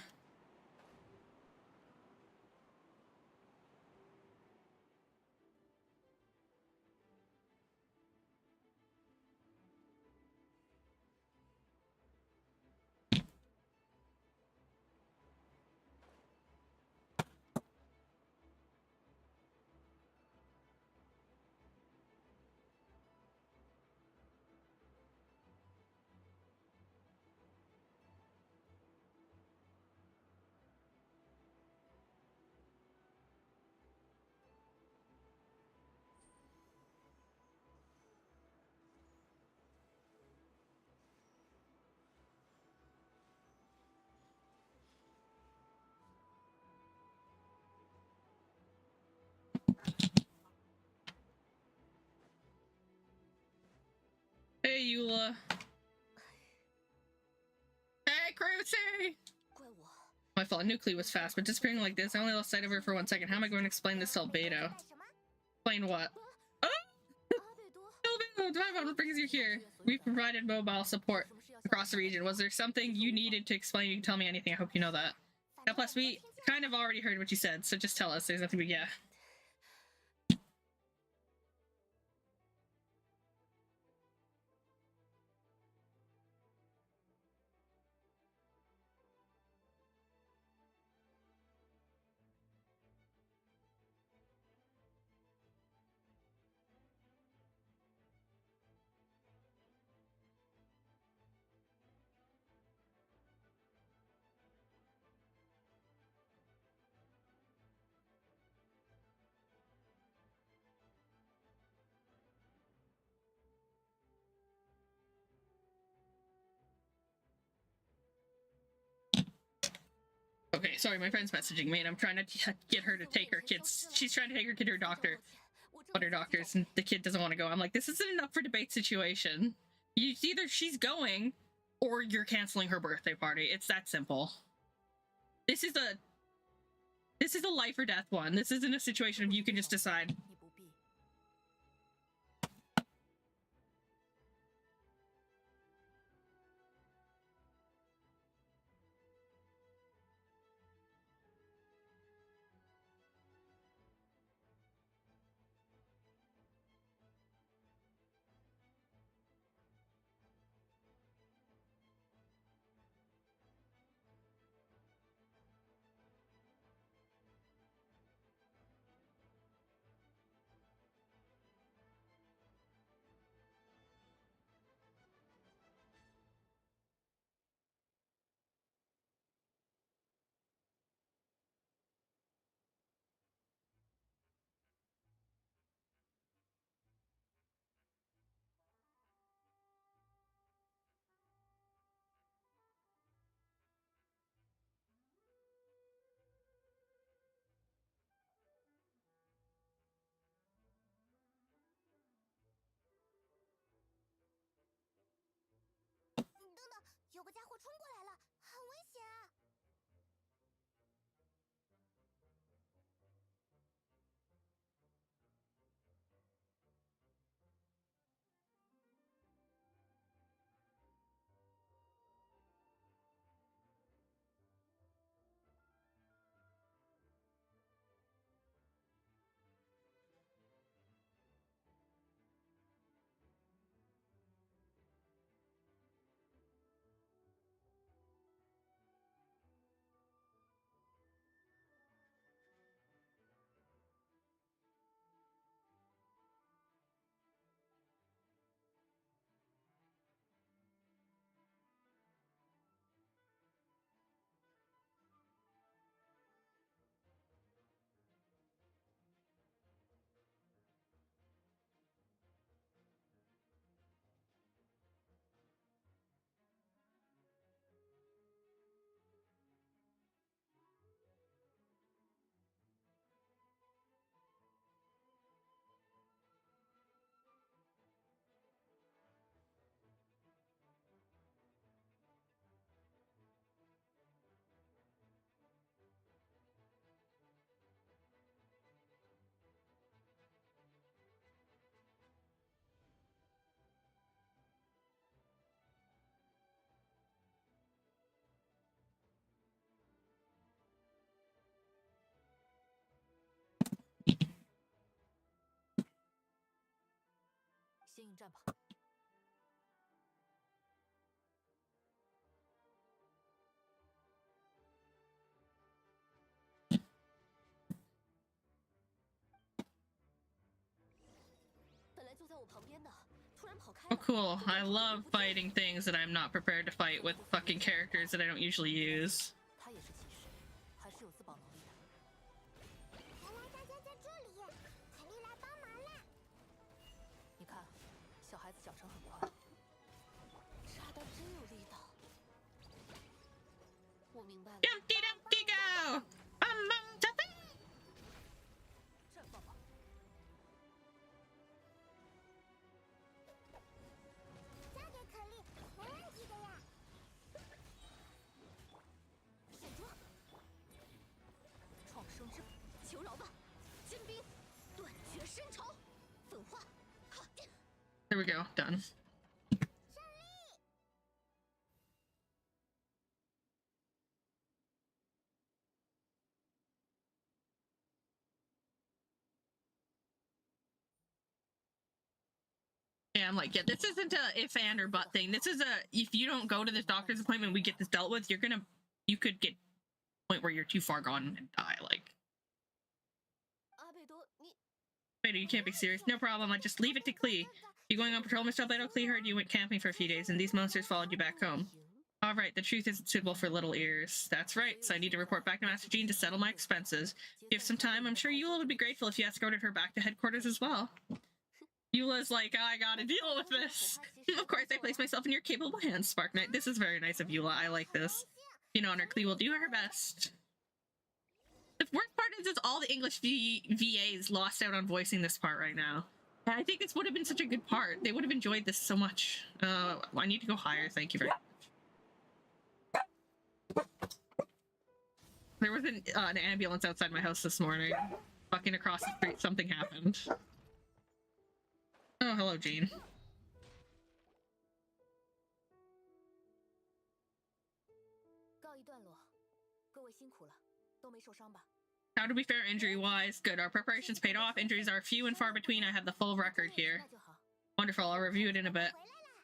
Hey, Eula. Hey, Crucy! My fault. Nuclei was fast, but disappearing like this, I only lost sight of her for 1 second. How am I going to explain this to Albedo? Explain what? Oh! Albedo, what brings you here? We've provided mobile support across the region. Was there something you needed to explain? You can tell me anything. I hope you know that. Now, plus, we kind of already heard what you said, so just tell us. There's nothing but yeah. Okay, sorry, my friend's messaging me, and I'm trying to get her to take her kids. She's trying to take her kid to her doctor, but her doctors, and the kid doesn't want to go. I'm like, this isn't enough for debate situation. Either she's going, or you're canceling her birthday party. It's that simple. This is a life or death one. This isn't a situation of you can just decide. 先应战吧。本来就在我旁边的，突然跑开 Oh, 了。 cool. I love fighting things that I'm not prepared to fight with fucking characters that I don't usually use. 他也是骑士，还是有自保能力的。原来大家在这里，凯莉来帮忙啦！你看，小孩子脚程很快，插刀真有力道。我明白了。 Dumpty dumpty go! Mondstadt! 绽放吧。交给可莉，没问题的呀。闪捉，创生之求饶吧，坚冰，断绝深仇，粉化。哈， There we go. Done. Yeah, I'm like, yeah, this isn't a if and or but thing. This is a if you don't go to this doctor's appointment, we get this dealt with. You could get to a point where you're too far gone and die. Like, 阿贝多，你 wait, you can't be serious. No problem. I just leave it to Klee. You going on patrol, Mr. Albedo? Klee heard you went camping for a few days, and these monsters followed you back home. All right, the truth isn't suitable for little ears. That's right. So I need to report back to Master Jean to settle my expenses. If you have some time, I'm sure Eula would be grateful if you escorted her back to headquarters as well. Eula's like, I gotta deal with this. Of course, I place myself in your capable hands, Spark Knight. This is very nice of Eula. I like this. In honor, Klee will do her best. The worst part is all the English VAs lost out on voicing this part right now. And I think this would have been such a good part. They would have enjoyed this so much. I need to go higher. Thank you very much. There was an ambulance outside my house this morning. Fucking across the street, something happened. Oh, hello, Jean. 告一段落，各位辛苦了，都没受伤吧？ How did we fare injury-wise? Good. Our preparations paid off. Injuries are few and far between. I have the full record here. 那就好。 Wonderful. I'll review it in a bit.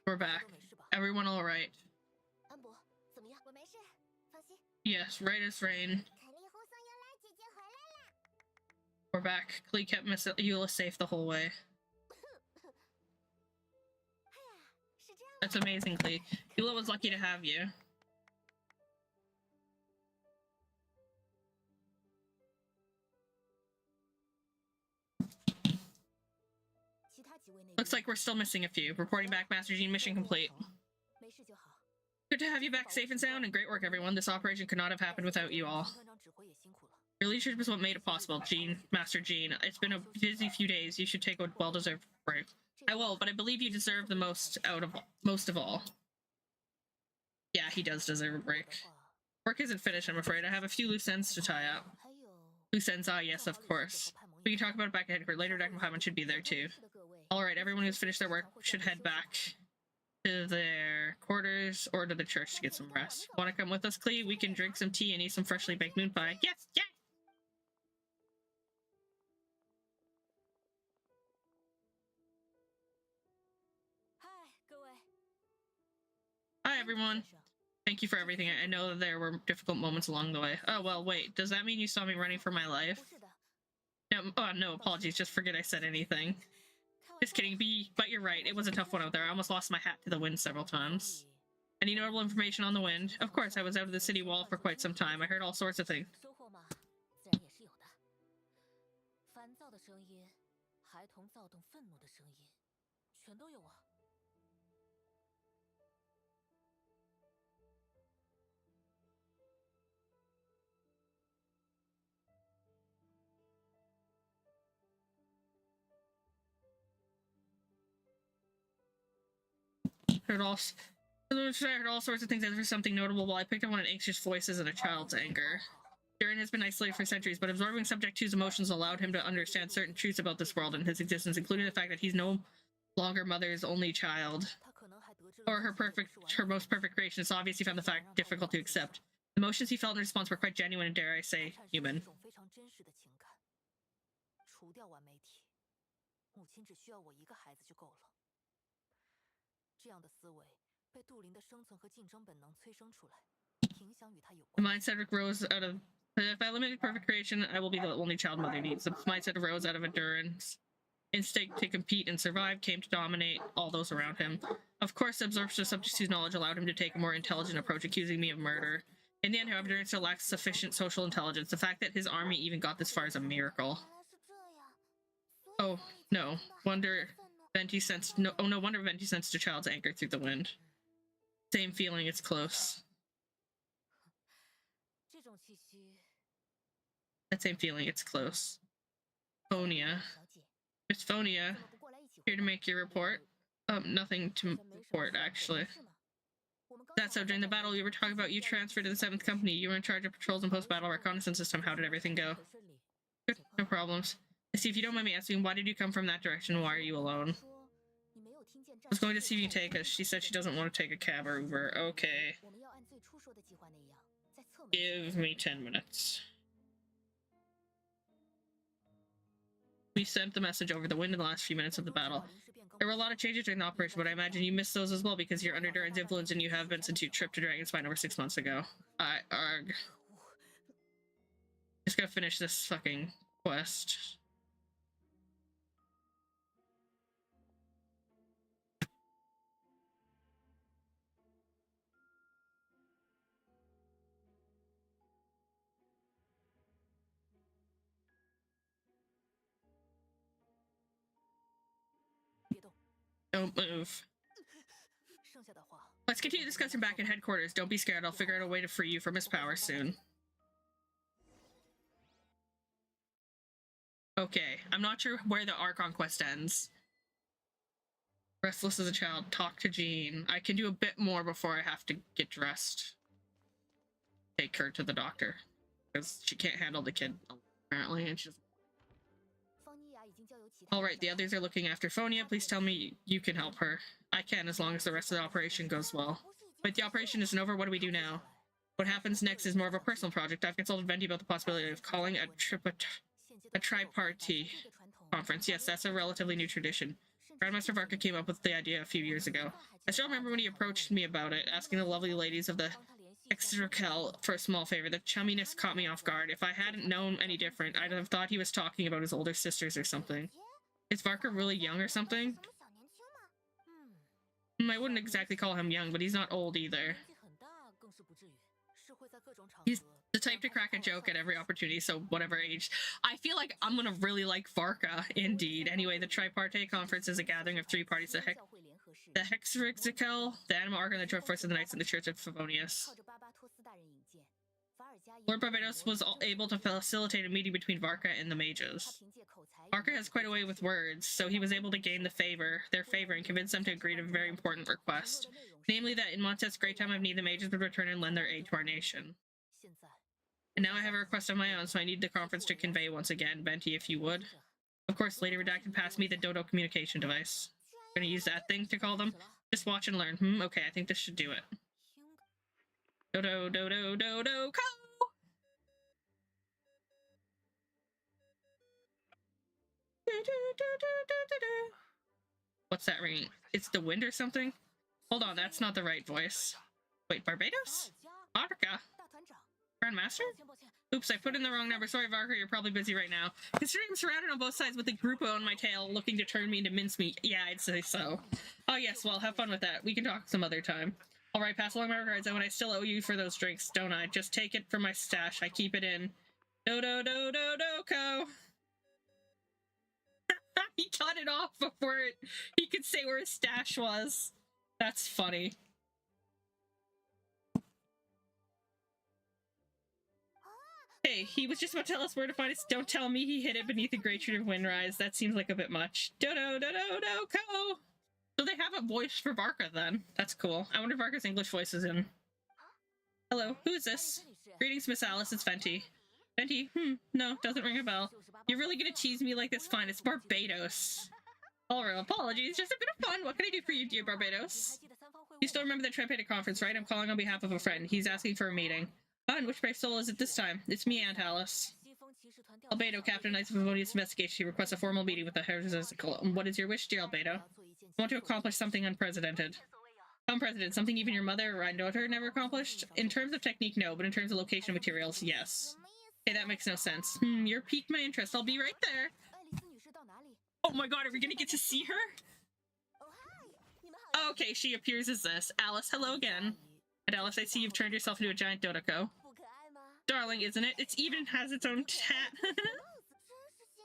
We're back. 都没事吧？ Everyone all right? 安博怎么样？我没事，放心。 Yes, right as rain. 凯莉护送尤拉姐姐回来啦。 We're back. Klee kept Miss Eula safe the whole way. 哎呀，是这样。 That's amazing, Klee. Eula was lucky to have you. 其他几位那边 Looks like we're still missing a few. Reporting back, Master Jean. Mission complete. 没事就好。 Good to have you back safe and sound, and great work, everyone. This operation could not have happened without you all. 团长指挥也辛苦了。 Your leadership is what made it possible, Jean. Master Jean. It's been a busy few days. You should take a well-deserved break. I will, but I believe you deserve the most of all. Yeah, he does deserve a break. Work isn't finished, I'm afraid. I have a few loose ends to tie up. 还有 Loose ends, ah, yes, of course. We can talk about it back at headquarters. Later, Deck Muhammad should be there too. 的各位， Alright, everyone who's finished their work should head back to their quarters or to the church to get some rest. Want to come with us, Klee? We can drink some tea and eat some freshly baked moon pie. Yes, yes! 嗨，各位。 Hi, everyone. 先生 Thank you for everything. I know that there were difficult moments along the way. Oh, well, wait. Does that mean you saw me running for my life? 不是的， No, oh, no, apologies. Just forget I said anything. 开玩 Just 笑 kidding. But you're right. It was a tough one out there. I almost lost my hat to the wind several times. 所以 Any notable information on the wind? Of course, I was out of the city wall for quite some time. I heard all sorts of things. 收获嘛，自然也是有的。烦躁的声音，孩童躁动、愤怒的声音，全都有啊。 Heard all sorts of things. There was something notable. While I picked up on anxious voices and a child's anger. Jiren has been isolated for centuries, but absorbing Subject 2's emotions allowed him to understand certain truths about this world and his existence, including the fact that he's no longer Mother's only child, 他可能还得知了 or 自己不是 her 完美 most perfect creation. It's obvious he found the fact difficult to accept. The emotions he felt in response were quite genuine and, dare I say, 产生了一 human. 种非常真实的情感。除掉完美体，母亲只需要我一个孩子就够了。The mindset grows out of. If I eliminate perfect creation, I will be the only child mother needs. The mindset arose out of endurance. Instinct to compete and survive came to dominate all those around him. Of course, the absorption of subject's knowledge allowed him to take a more intelligent approach, accusing me of murder. In the end, however, endurance still lacks sufficient social intelligence. The fact that his army even got this far is a miracle. Oh, no. Wonder Venti sensed... No, oh, no wonder Venti sensed a child's anger through the wind. Same feeling, it's close. That same feeling, it's close. Phonia. Miss Phonia, here to make your report. Nothing to report, actually. That's so during the battle you were talking about, you transferred to the 7th Company. You were in charge of patrols and post-battle reconnaissance this time. How did everything go? Good, no problems. I see, if you don't mind me asking, why did you come from that direction? Why are you alone? I was going to see you take us. She said she doesn't want to take a cab or Uber. Okay. Give me 10 minutes. We sent the message over the wind in the last few minutes of the battle. There were a lot of changes during the operation, but I imagine you missed those as well because you're under Durin's influence and you have been since you tripped to Dragonspine over 6 months ago. Arg. Just gotta finish this fucking quest. Don't move. Let's continue discussing back in headquarters. Don't be scared. I'll figure out a way to free you from his power soon. Okay, I'm not sure where the Archon quest ends. Restless as a child. Talk to Jean. I can do a bit more before I have to get dressed. Take her to the doctor. Because she can't handle the kid, apparently, and she's... Alright, the others are looking after Phonia. Please tell me you can help her. I can, as long as the rest of the operation goes well. But the operation isn't over. What do we do now? What happens next is more of a personal project. I've consulted Venti about the possibility of calling a tri-party conference. Yes, that's a relatively new tradition. Grandmaster Varka came up with the idea a few years ago. I still remember when he approached me about it, asking the lovely ladies of the Extrakel for a small favor. The chumminess caught me off guard. If I hadn't known any different, I'd have thought he was talking about his older sisters or something. Is Varka really young or something? I wouldn't exactly call him young, but he's not old either. He's the type to crack a joke at every opportunity, so whatever age. I feel like I'm gonna really like Varka, indeed. Anyway, the Tripartite Conference is a gathering of 3 parties. The Hexrixical, the Anima Archon, the Joint Force of the Knights, and the Church of Favonius. Lord Barbados was able to facilitate a meeting between Varka and the mages. Varka has quite a way with words, so he was able to gain their favor and convince them to agree to a very important request. Namely that in Mondstadt's great time of need, the mages would return and lend their aid to our nation. And now I have a request of my own, so I need the conference to convey once again. Venti, if you would. Of course, Lady Redacted passed me the Dodo communication device. Gonna use that thing to call them? Just watch and learn. Okay, I think this should do it. Dodo, Dodo, Dodo, call! What's that ringing? It's the wind or something? Hold on, that's not the right voice. Wait, Barbados? Varka? Grandmaster? Oops, I put in the wrong number. Sorry, Varka, you're probably busy right now. Considering I'm surrounded on both sides with a Grupo on my tail looking to turn me into mincemeat, yeah, I'd say so. Oh yes, well, have fun with that. We can talk some other time. Alright, pass along my regards, and I still owe you for those drinks, don't I? Just take it from my stash. I keep it in. Do-do-do-do-do-co! He cut it off before he could say where his stash was. That's funny. Hey, he was just about to tell us where to find it. Don't tell me he hid it beneath the great tree of Windrise. That seems like a bit much. Do-do-do-do-do-co! So they have a voice for Varka then. That's cool. I wonder if Varka's English voice is in. Hello, who is this? Greetings, Miss Alice. It's Venti. Venti? No, doesn't ring a bell. You're really gonna tease me like this? Fine, it's Barbados. Alright, apologies. Just a bit of fun. What can I do for you, dear Barbados? You still remember the Tripartite Conference, right? I'm calling on behalf of a friend. He's asking for a meeting. And which brave soul is it this time? It's me, Aunt Alice. Albedo, Captain Knights of Favonius Investigation. He requests a formal meeting with the Heretical. What is your wish, dear Albedo? I want to accomplish something unprecedented. Unprecedented, something even your mother or granddaughter never accomplished? In terms of technique, no, but in terms of location materials, yes. Okay, that makes no sense. You're piqued my interest. I'll be right there. Oh my god, are we gonna get to see her? Okay, she appears as this. Alice, hello again. And Alice, I see you've turned yourself into a giant Dodoko. Darling, isn't it? It even has its own tat.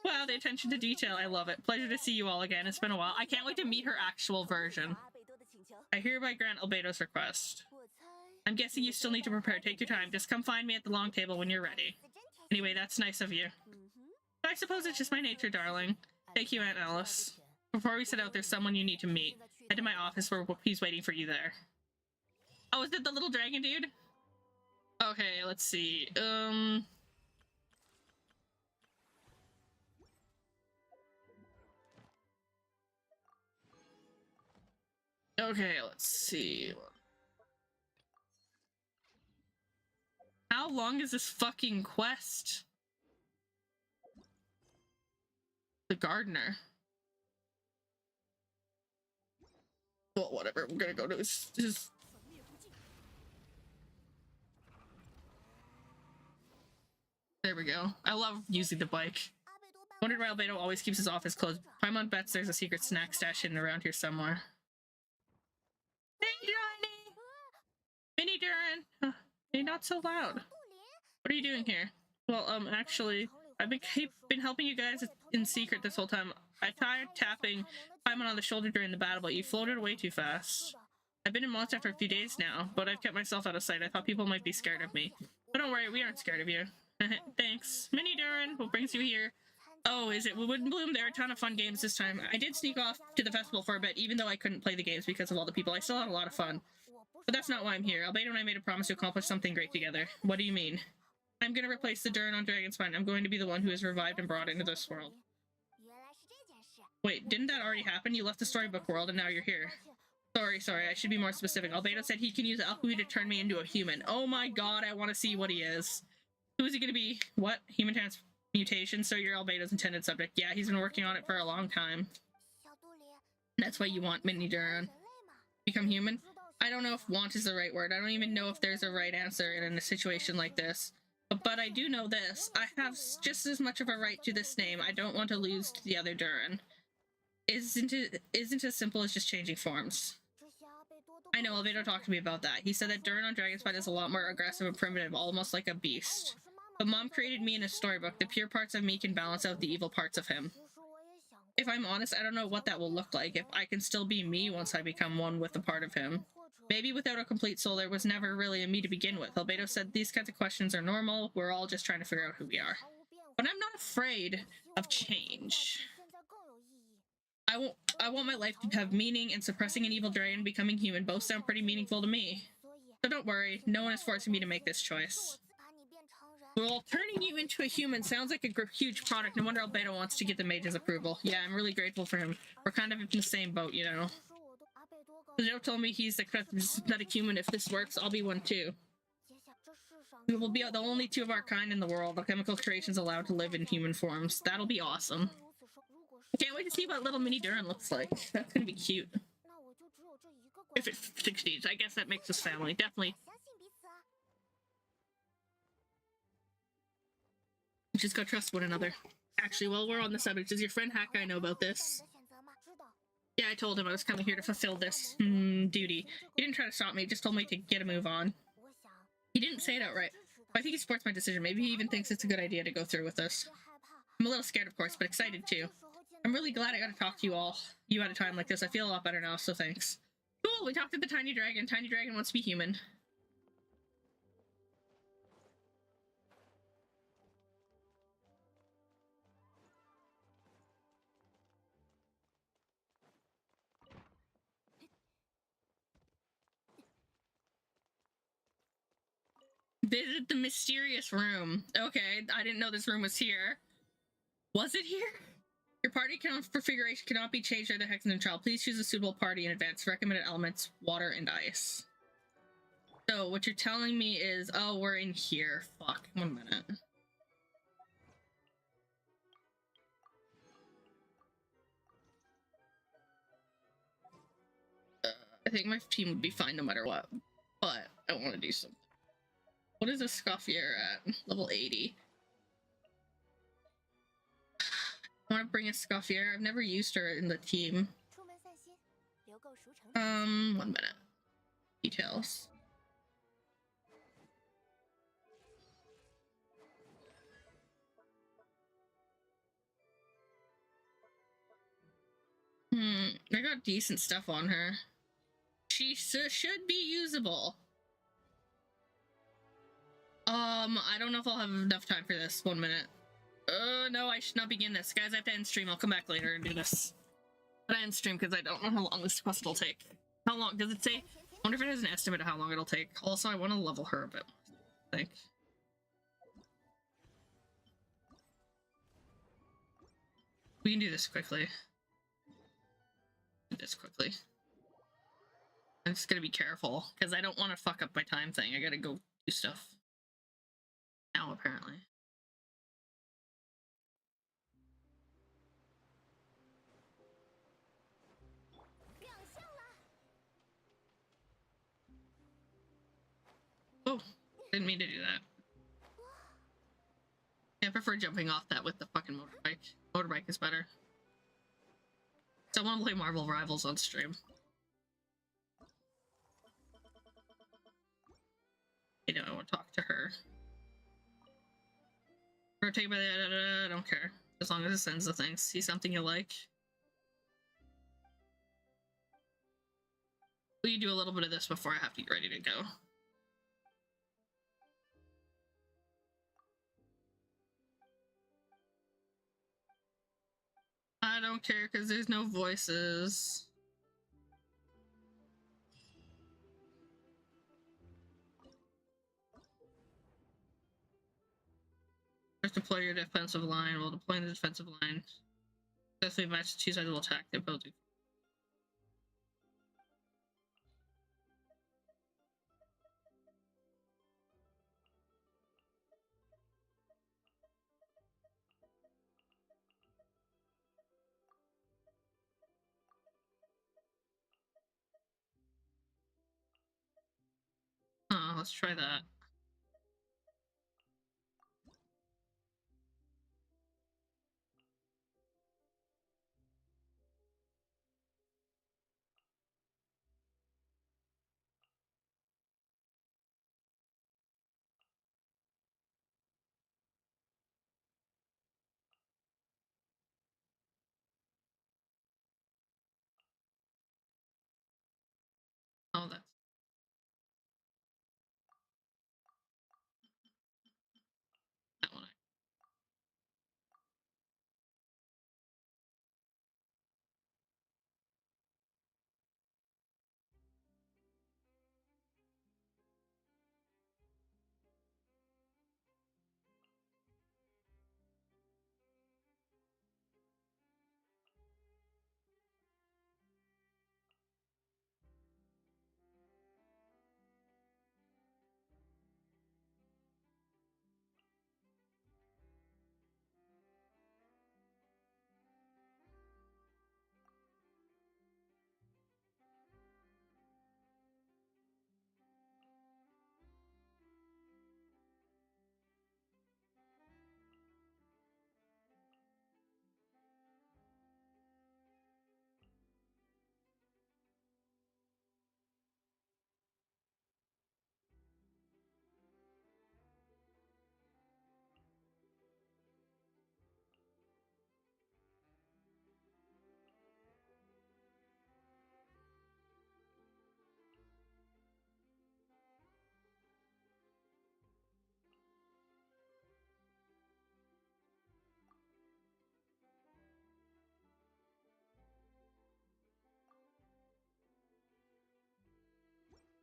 Wow, the attention to detail. I love it. Pleasure to see you all again. It's been a while. I can't wait to meet her actual version. I hereby grant Albedo's request. I'm guessing you still need to prepare. Take your time. Just come find me at the long table when you're ready. Anyway, that's nice of you. But I suppose it's just my nature, darling. Thank you, Aunt Alice. Before we set out, there's someone you need to meet. Head to my office where he's waiting for you there. Oh, is it the little dragon dude? Okay, let's see. Okay, let's see. How long is this fucking quest? The gardener. Well, whatever. We're gonna go to his... There we go. I love using the bike. Wondered why Albedo always keeps his office closed. Paimon bets there's a secret snack stash hidden around here somewhere. Hey, Johnny! Mini Duran! Hey, not so loud. What are you doing here? Well, actually, I've been helping you guys in secret this whole time. I tried tapping Paimon on the shoulder during the battle, but you floated away too fast. I've been in Mondstadt for a few days now, but I've kept myself out of sight. I thought people might be scared of me. But don't worry, we aren't scared of you. Thanks. Mini Duran, what brings you here? Oh, is it Wood and Bloom? There are a ton of fun games this time. I did sneak off to the festival for a bit, even though I couldn't play the games because of all the people. I still had a lot of fun. But that's not why I'm here. Albedo and I made a promise to accomplish something great together. What do you mean? I'm gonna replace the Duran on Dragonspine. I'm going to be the one who is revived and brought into this world. Wait, didn't that already happen? You left the storybook world and now you're here. Sorry, I should be more specific. Albedo said he can use alchemy to turn me into a human. Oh my god, I want to see what he is. Who is he gonna be? What? Human transmutation? So you're Albedo's intended subject. Yeah, he's been working on it for a long time. That's why you want Mini Duran. Become human? I don't know if want is the right word. I don't even know if there's a right answer in a situation like this. But I do know this. I have just as much of a right to this name. I don't want to lose to the other Duran. Isn't as simple as just changing forms. I know, Albedo talked to me about that. He said that Duran on Dragonspine is a lot more aggressive and primitive, almost like a beast. But Mom created me in a storybook. The pure parts of me can balance out the evil parts of him. If I'm honest, I don't know what that will look like, if I can still be me once I become one with a part of him. Maybe without a complete soul, there was never really a me to begin with. Albedo said these kinds of questions are normal. We're all just trying to figure out who we are. But I'm not afraid of change. I want my life to have meaning, and suppressing an evil dragon and becoming human both sound pretty meaningful to me. So don't worry, no one is forcing me to make this choice. Well, turning you into a human sounds like a huge product. No wonder Albedo wants to get the mage's approval. Yeah, I'm really grateful for him. We're kind of in the same boat, you know. Albedo told me he's the synthetic human. If this works, I'll be one too. We will be the only two of our kind in the world. The chemical creations allowed to live in human forms. That'll be awesome. I can't wait to see what little Mini Duran looks like. That's gonna be cute. If it succeeds, I guess that makes us family. Definitely. We just gotta trust one another. Actually, while we're on the subject, does your friend Hawkeye know about this? Yeah, I told him I was coming here to fulfill this duty. He didn't try to stop me, he just told me to get a move on. He didn't say it outright, but I think he supports my decision. Maybe he even thinks it's a good idea to go through with this. I'm a little scared, of course, but excited too. I'm really glad I got to talk to you at a time like this. I feel a lot better now, so thanks. Cool, we talked to the tiny dragon. Tiny dragon wants to be human. Visit the mysterious room. Okay, I didn't know this room was here. Was it here? Your party configuration cannot be changed by the Hexagon child. Please choose a suitable party in advance. Recommended elements, water and ice. So what you're telling me is, oh, we're in here. Fuck, 1 minute. I think my team would be fine no matter what, but I want to do something. What is a Scoffier at? Level 80. I want to bring a Scoffier. I've never used her in the team. 1 minute. Details. I got decent stuff on her. She should be usable. I don't know if I'll have enough time for this. 1 minute. No, I should not begin this. Guys, I have to end stream. I'll come back later and do this. But I end stream because I don't know how long this quest will take. How long does it say? I wonder if it has an estimate of how long it'll take. Also, I want to level her a bit, I think. We can do this quickly. Do this quickly. I'm just gonna be careful because I don't want to fuck up my time thing. I gotta go do stuff now, apparently. Oh, didn't mean to do that. I prefer jumping off that with the fucking motorbike. Motorbike is better. So I want to play Marvel Rivals on stream. You know, I want to talk to her. Rotate by the I don't care. As long as it sends the thing. See something you like. We do a little bit of this before I have to get ready to go. I don't care because there's no voices. First deploy your defensive line. While deploying the defensive line, successfully match the two sides will attack the ability. Let's try that. Oh, that's that one.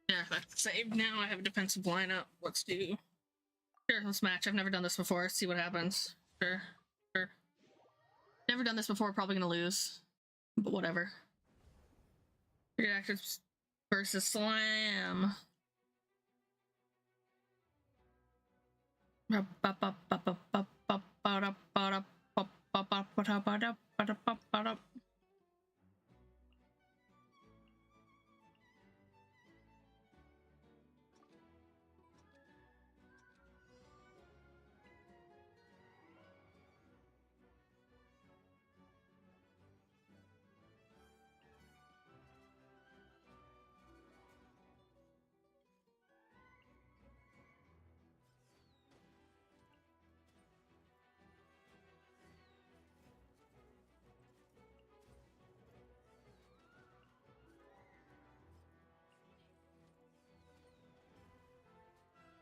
Yeah, that's saved now. I have a defensive lineup. Let's do. Sure, let's match. I've never done this before. See what happens. Sure. Never done this before. Probably gonna lose. But whatever. Target actions versus Slam.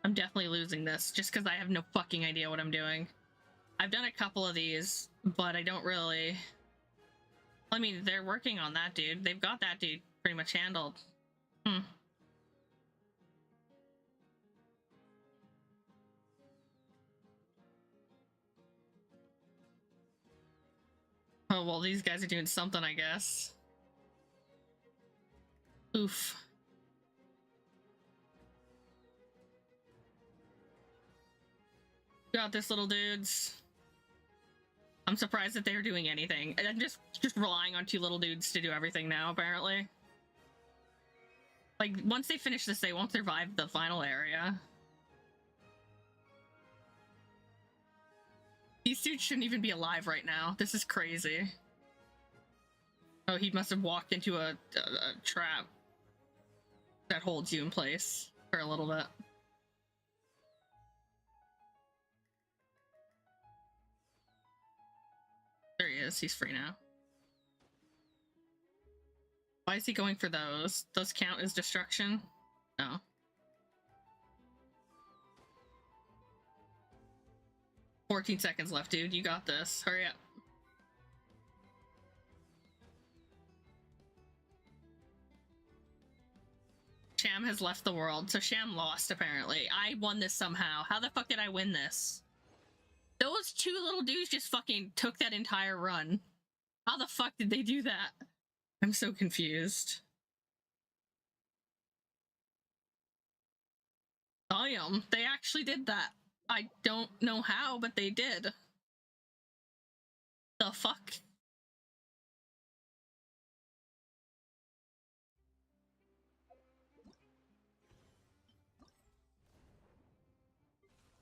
I'm definitely losing this just because I have no fucking idea what I'm doing. I've done a couple of these, but I don't really... I mean, they're working on that dude. They've got that dude pretty much handled. Oh, well, these guys are doing something, I guess. Oof. Got this, little dudes. I'm surprised that they're doing anything. I'm just relying on 2 little dudes to do everything now, apparently. Like, once they finish this, they won't survive the final area. These dudes shouldn't even be alive right now. This is crazy. Oh, he must have walked into a trap that holds you in place for a little bit. There he is. He's free now. Why is he going for those? Those count as destruction? No. Oh. 14 seconds left, dude. You got this. Hurry up. Sham has left the world, so Sham lost, apparently. I won this somehow. How the fuck did I win this? Those 2 little dudes just fucking took that entire run. How the fuck did they do that? I'm so confused. Damn, they actually did that. I don't know how, but they did. The fuck?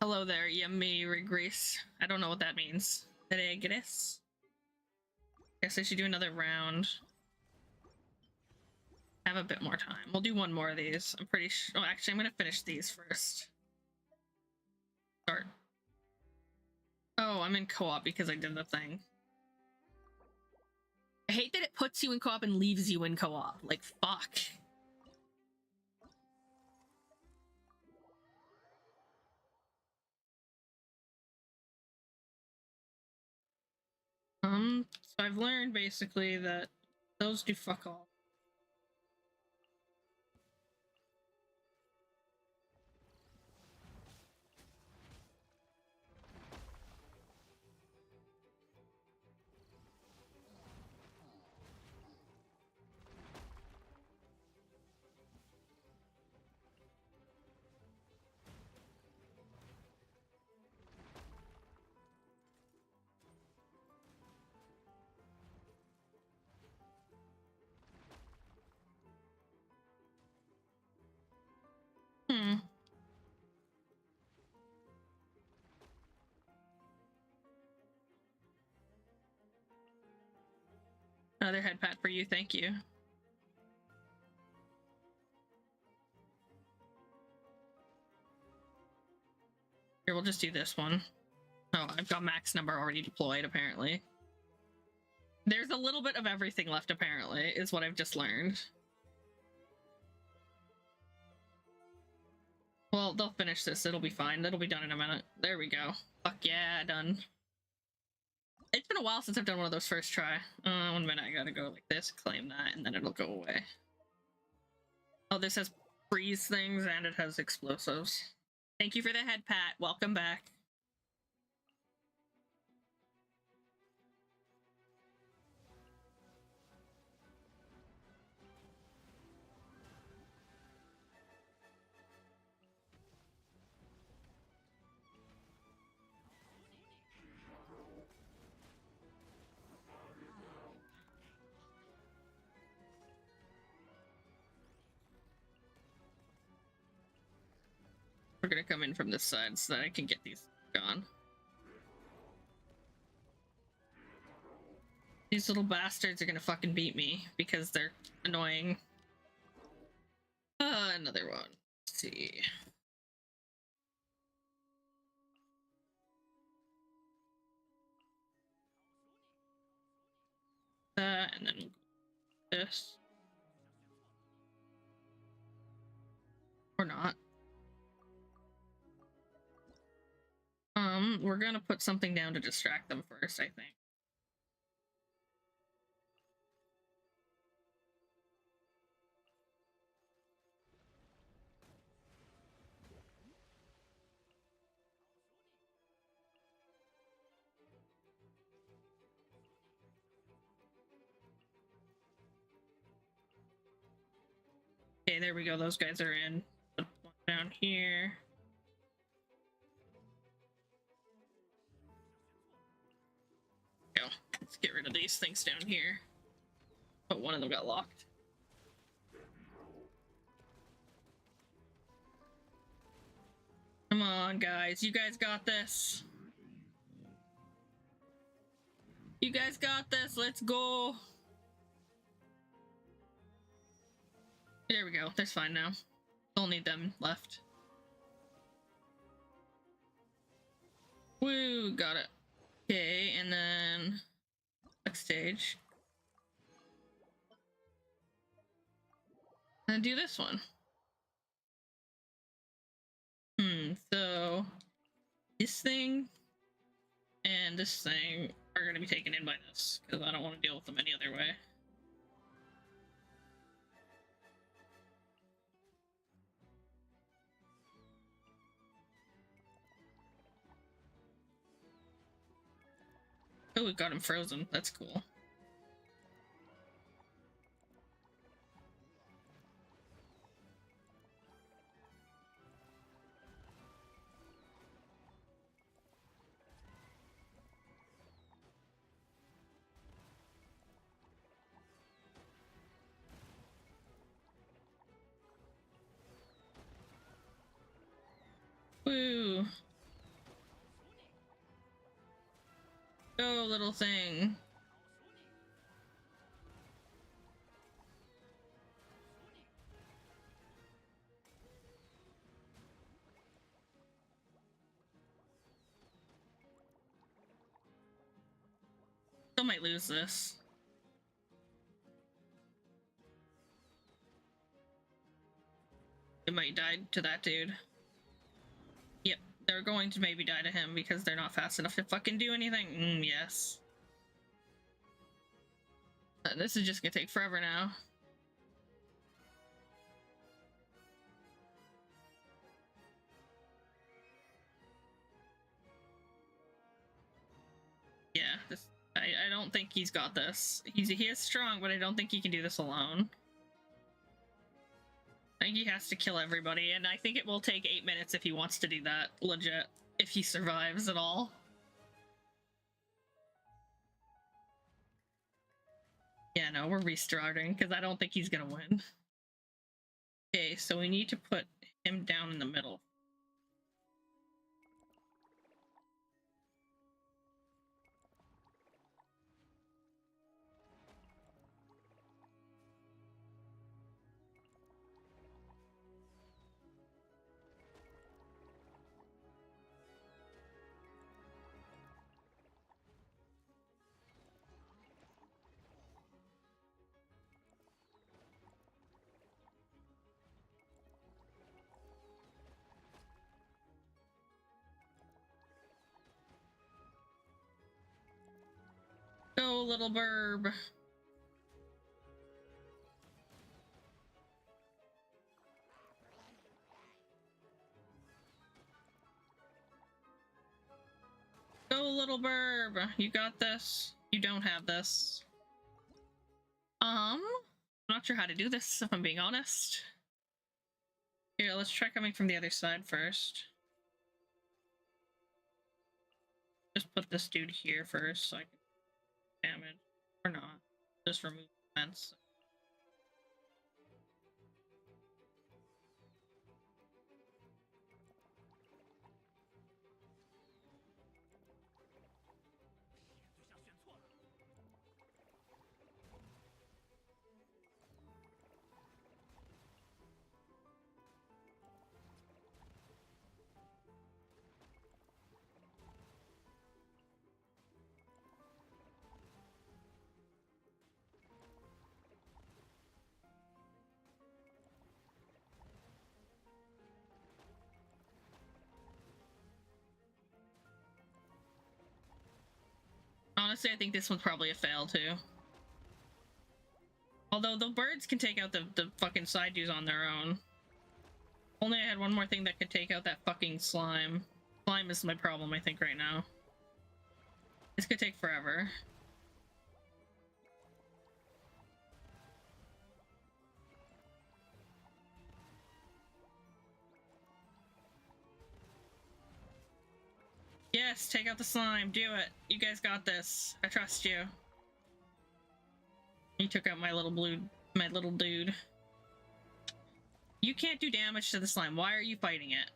Hello there, yummy regress. I don't know what that means. Regress? Guess I should do another round. Have a bit more time. We'll do 1 more of these. I'm pretty sure. Oh, actually, I'm gonna finish these first. Start. Oh, I'm in co-op because I did the thing. I hate that it puts you in co-op and leaves you in co-op. Like, fuck. So I've learned basically that those do fuck all. Another head pat for you, thank you. Here, we'll just do this one. Oh, I've got max number already deployed, apparently. There's a little bit of everything left, apparently, is what I've just learned. Well, they'll finish this. It'll be fine. It'll be done in a minute. There we go. Fuck yeah, done. It's been a while since I've done one of those first try. 1 minute, I gotta go like this, claim that, and then it'll go away. Oh, this has freeze things and it has explosives. Thank you for the head pat. Welcome back. We're gonna come in from this side so that I can get these gone. These little bastards are gonna fucking beat me because they're annoying. Another one. Let's see. And then this. Or not. We're gonna put something down to distract them first, I think. Okay, there we go. Those guys are in. Put one down here. Go. Let's get rid of these things down here. But one of them got locked. Come on, guys. You guys got this. You guys got this. Let's go. There we go. That's fine now. Don't need them left. Woo, got it. Okay, and then next stage. And do this one. So this thing and this thing are going to be taken in by this because I don't want to deal with them any other way. Oh, we got him frozen. That's cool. Woo! Go, little thing. Still might lose this. It might die to that dude. Yep, they're going to maybe die to him because they're not fast enough to fucking do anything. Yes. This is just gonna take forever now. Yeah, I don't think he's got this. He is strong, but I don't think he can do this alone. I think he has to kill everybody, and I think it will take 8 minutes if he wants to do that, legit. If he survives at all. Yeah, no, we're restarting, because I don't think he's gonna win. Okay, so we need to put him down in the middle. Go, little burb. Go, little burb. You got this. You don't have this. I'm not sure how to do this, if I'm being honest. Here, let's try coming from the other side first. Just put this dude here first so I can damage. Or not. Just remove the fence. Honestly, I think this one's probably a fail too. Although the birds can take out the fucking side dudes on their own. Only I had one more thing that could take out that fucking slime. Slime is my problem, I think, right now. This could take forever. Yes, take out the slime. Do it. You guys got this. I trust you. You took out my little dude. You can't do damage to the slime. Why are you fighting it?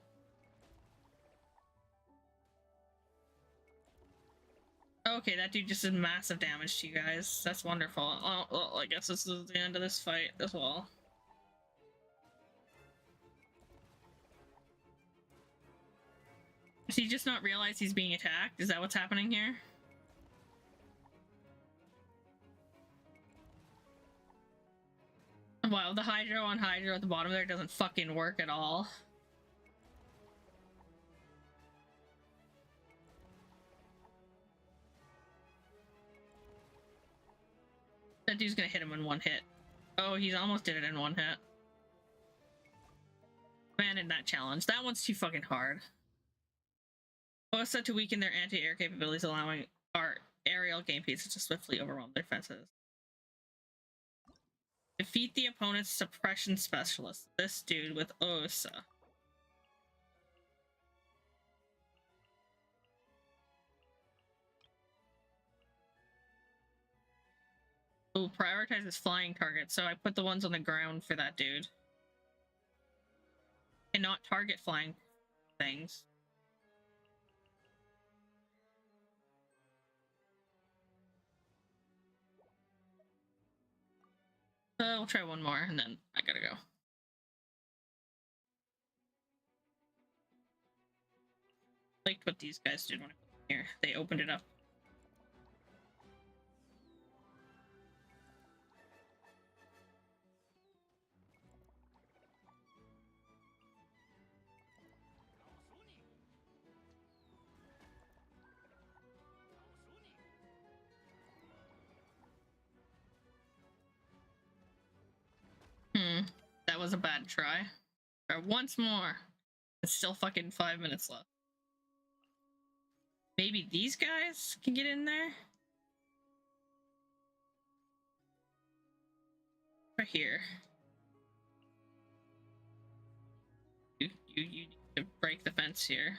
Okay, that dude just did massive damage to you guys. That's wonderful. Oh, well, I guess this is the end of this fight as well. Does he just not realize he's being attacked? Is that what's happening here? Wow, the hydro on hydro at the bottom there doesn't fucking work at all. That dude's gonna hit him in one hit. Oh, he's almost did it in one hit. Abandoned that challenge. That one's too fucking hard. Was said to weaken their anti-air capabilities, allowing our aerial game pieces to swiftly overwhelm their defenses. Defeat the opponent's suppression specialist. This dude with Osa. Oh, prioritize his flying target, so I put the ones on the ground for that dude. And not target flying things. We'll try one more, and then I gotta go. Liked what these guys did when I put them here. They opened it up. That was a bad try. Or once more. It's still fucking 5 minutes left. Maybe these guys can get in there? Right here. You need to break the fence here.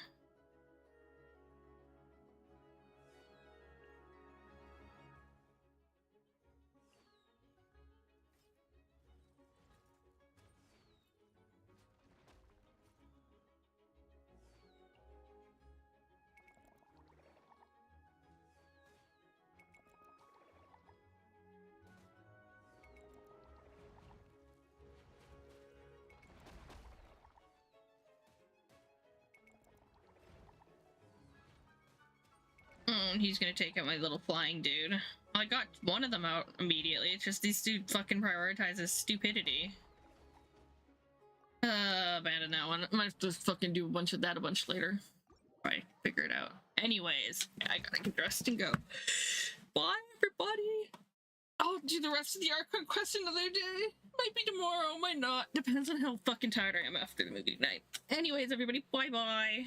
And he's gonna take out my little flying dude. I got one of them out immediately. It's just these dude fucking prioritizes stupidity. Abandon that one. I might have to fucking do a bunch of that a bunch later. Right, figure it out. Anyways, I gotta get dressed and go. Bye, everybody. I'll do the rest of the Archon quest another day. Might be tomorrow, might not. Depends on how fucking tired I am after the movie tonight. Anyways, everybody, bye-bye.